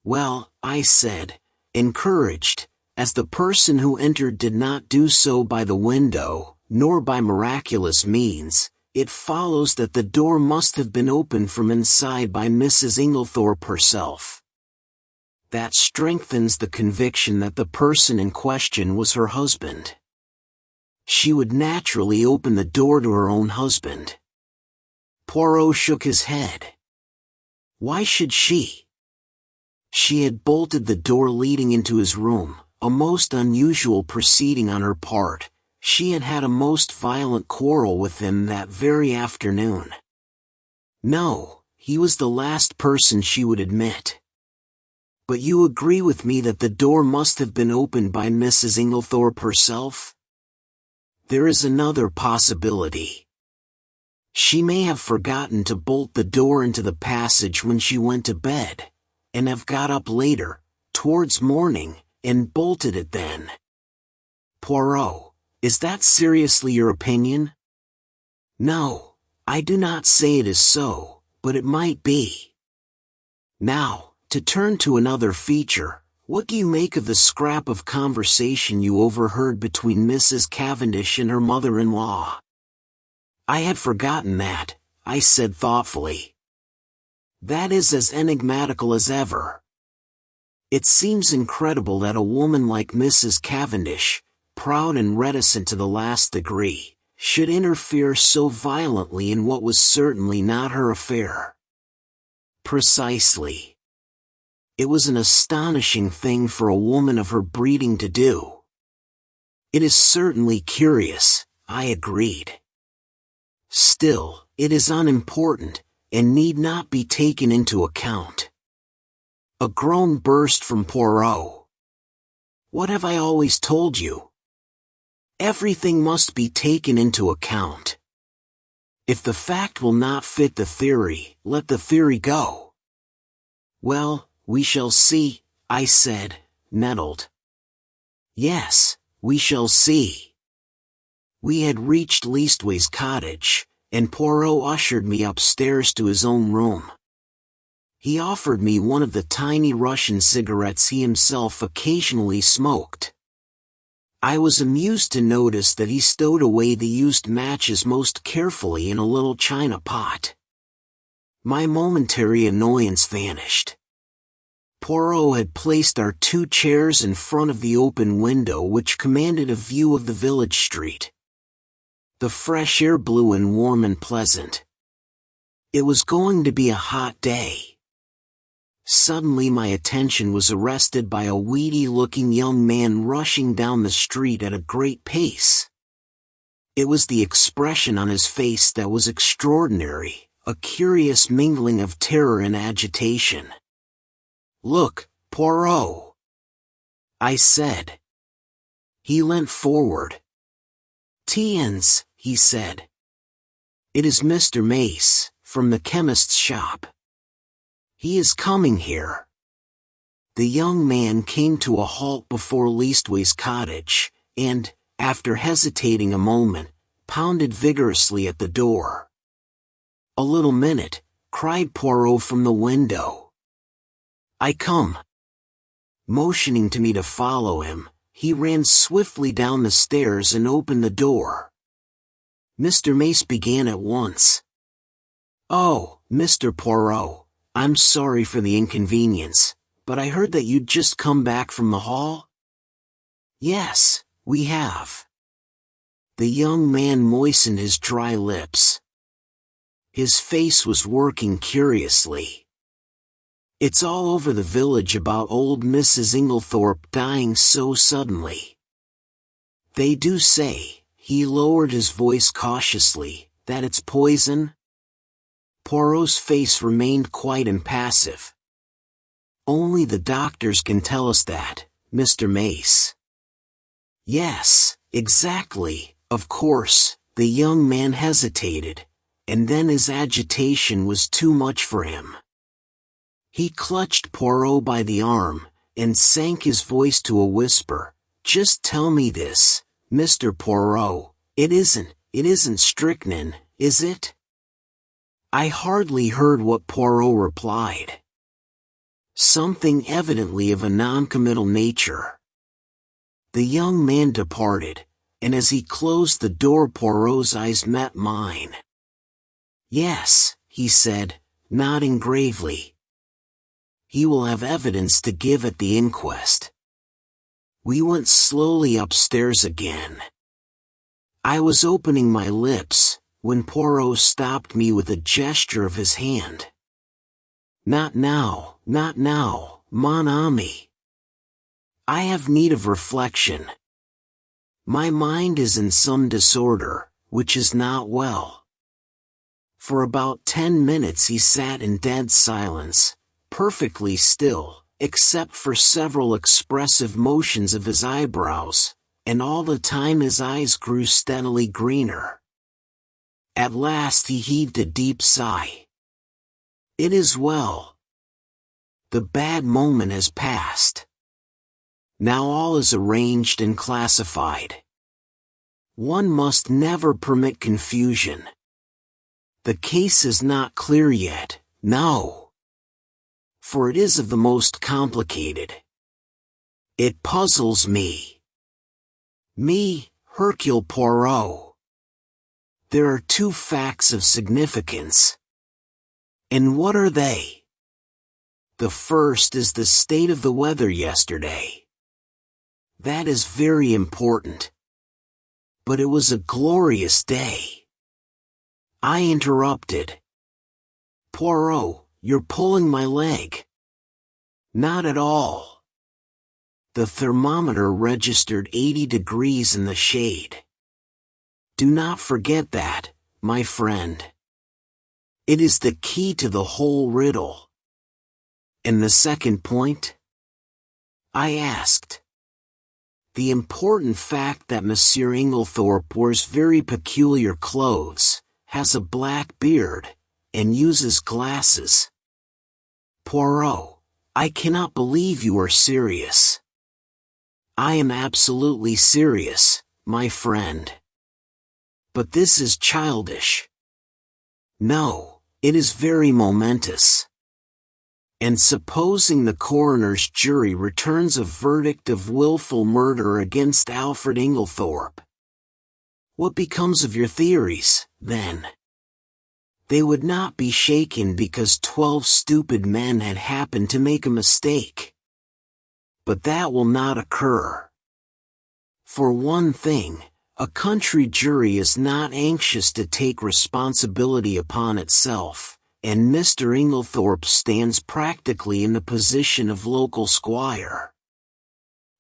Well, I said, encouraged, as the person who entered did not do so by the window, nor by miraculous means, it follows that the door must have been opened from inside by Mrs. Inglethorp herself. That strengthens the conviction that the person in question was her husband. She would naturally open the door to her own husband. Poirot shook his head. Why should she? She had bolted the door leading into his room, a most unusual proceeding on her part. She had had a most violent quarrel with him that very afternoon. No, he was the last person she would admit. But you agree with me that the door must have been opened by Mrs. Inglethorp herself? There is another possibility. She may have forgotten to bolt the door into the passage when she went to bed, and have got up later, towards morning, and bolted it then. Poirot, is that seriously your opinion? No, I do not say it is so, but it might be. Now, to turn to another feature, what do you make of the scrap of conversation you overheard between Mrs. Cavendish and her mother-in-law?" "I had forgotten that," I said thoughtfully. "That is as enigmatical as ever. It seems incredible that a woman like Mrs. Cavendish, proud and reticent to the last degree, should interfere so violently in what was certainly not her affair." "Precisely. It was an astonishing thing for a woman of her breeding to do." "It is certainly curious," I agreed. "Still, it is unimportant, and need not be taken into account." A groan burst from Poirot. "What have I always told you? Everything must be taken into account. If the fact will not fit the theory, let the theory go." "Well, we shall see," I said, nettled. "Yes, we shall see." We had reached Leastways Cottage, and Poirot ushered me upstairs to his own room. He offered me one of the tiny Russian cigarettes he himself occasionally smoked. I was amused to notice that he stowed away the used matches most carefully in a little china pot. My momentary annoyance vanished. Poirot had placed our 2 chairs in front of the open window which commanded a view of the village street. The fresh air blew in warm and pleasant. It was going to be a hot day. Suddenly my attention was arrested by a weedy-looking young man rushing down the street at a great pace. It was the expression on his face that was extraordinary, a curious mingling of terror and agitation. "Look, Poirot," I said. He leant forward. "Tiens," he said. "It is Mr. Mace, from the chemist's shop. He is coming here." The young man came to a halt before Leastways Cottage, and, after hesitating a moment, pounded vigorously at the door. "A little minute," cried Poirot from the window. "I come." Motioning to me to follow him, he ran swiftly down the stairs and opened the door. Mr. Mace began at once. "Oh, Mr. Poirot, I'm sorry for the inconvenience, but I heard that you'd just come back from the hall?" "Yes, we have." The young man moistened his dry lips. His face was working curiously. "It's all over the village about old Mrs. Inglethorp dying so suddenly. They do say," he lowered his voice cautiously, "that it's poison?" Poirot's face remained quite impassive. "Only the doctors can tell us that, Mr. Mace." "Yes, exactly, of course." The young man hesitated, and then his agitation was too much for him. He clutched Poirot by the arm, and sank his voice to a whisper. "Just tell me this, Mr. Poirot, it isn't strychnine, is it?" I hardly heard what Poirot replied. Something evidently of a noncommittal nature. The young man departed, and as he closed the door Poirot's eyes met mine. "Yes," he said, nodding gravely. "He will have evidence to give at the inquest." We went slowly upstairs again. I was opening my lips, when Poirot stopped me with a gesture of his hand. Not now, mon ami. I have need of reflection. My mind is in some disorder, which is not well." For about 10 minutes he sat in dead silence, perfectly still, except for several expressive motions of his eyebrows, and all the time his eyes grew steadily greener. At last he heaved a deep sigh. "It is well. The bad moment has passed. Now all is arranged and classified. One must never permit confusion. The case is not clear yet, no. For it is of the most complicated. It puzzles me. Me, Hercule Poirot. There are two facts of significance. And what are they? The first is the state of the weather yesterday. That is very important. But it was a glorious day. I interrupted. Poirot, you're pulling my leg. Not at all. The thermometer registered 80 degrees in the shade. Do not forget that, my friend. It is the key to the whole riddle. And the second point? I asked. The important fact that Monsieur Inglethorp wears very peculiar clothes, has a black beard, and uses glasses. Poirot, I cannot believe you are serious. I am absolutely serious, my friend. But this is childish. No, it is very momentous. And supposing the coroner's jury returns a verdict of willful murder against Alfred Inglethorp, what becomes of your theories, then? They would not be shaken because 12 stupid men had happened to make a mistake. But that will not occur. For one thing, a country jury is not anxious to take responsibility upon itself, and Mr. Inglethorp stands practically in the position of local squire.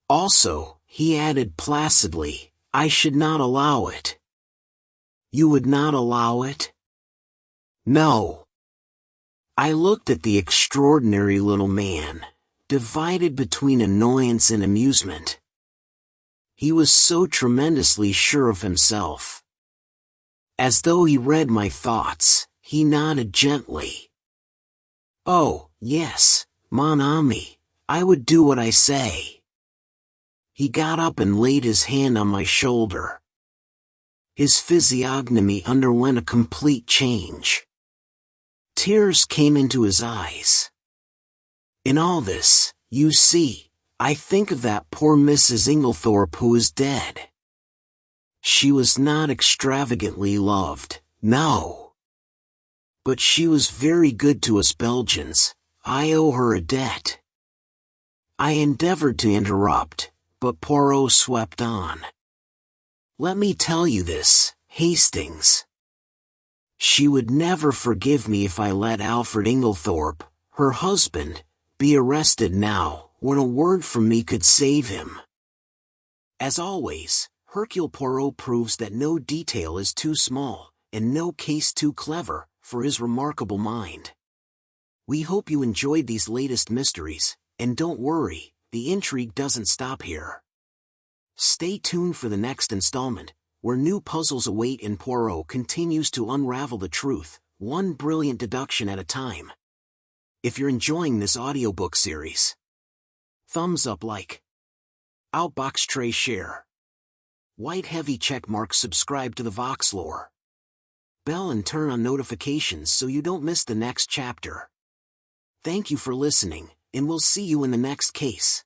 Also, he added placidly, I should not allow it. You would not allow it? No. I looked at the extraordinary little man, divided between annoyance and amusement. He was so tremendously sure of himself. As though he read my thoughts, he nodded gently. Oh, yes, mon ami, I would do what I say. He got up and laid his hand on my shoulder. His physiognomy underwent a complete change. Tears came into his eyes. In all this, you see, I think of that poor Mrs. Inglethorp who is dead. She was not extravagantly loved, no. But she was very good to us Belgians. I owe her a debt. I endeavored to interrupt, but Poirot swept on. Let me tell you this, Hastings. She would never forgive me if I let Alfred Inglethorp, her husband, be arrested now, when a word from me could save him. As always, Hercule Poirot proves that no detail is too small, and no case too clever, for his remarkable mind. We hope you enjoyed these latest mysteries, and don't worry, the intrigue doesn't stop here. Stay tuned for the next installment, where new puzzles await and Poirot continues to unravel the truth, one brilliant deduction at a time. If you're enjoying this audiobook series, thumbs up, like, outbox tray share, white heavy check mark, subscribe to the Voxlore, bell and turn on notifications so you don't miss the next chapter. Thank you for listening, and we'll see you in the next case.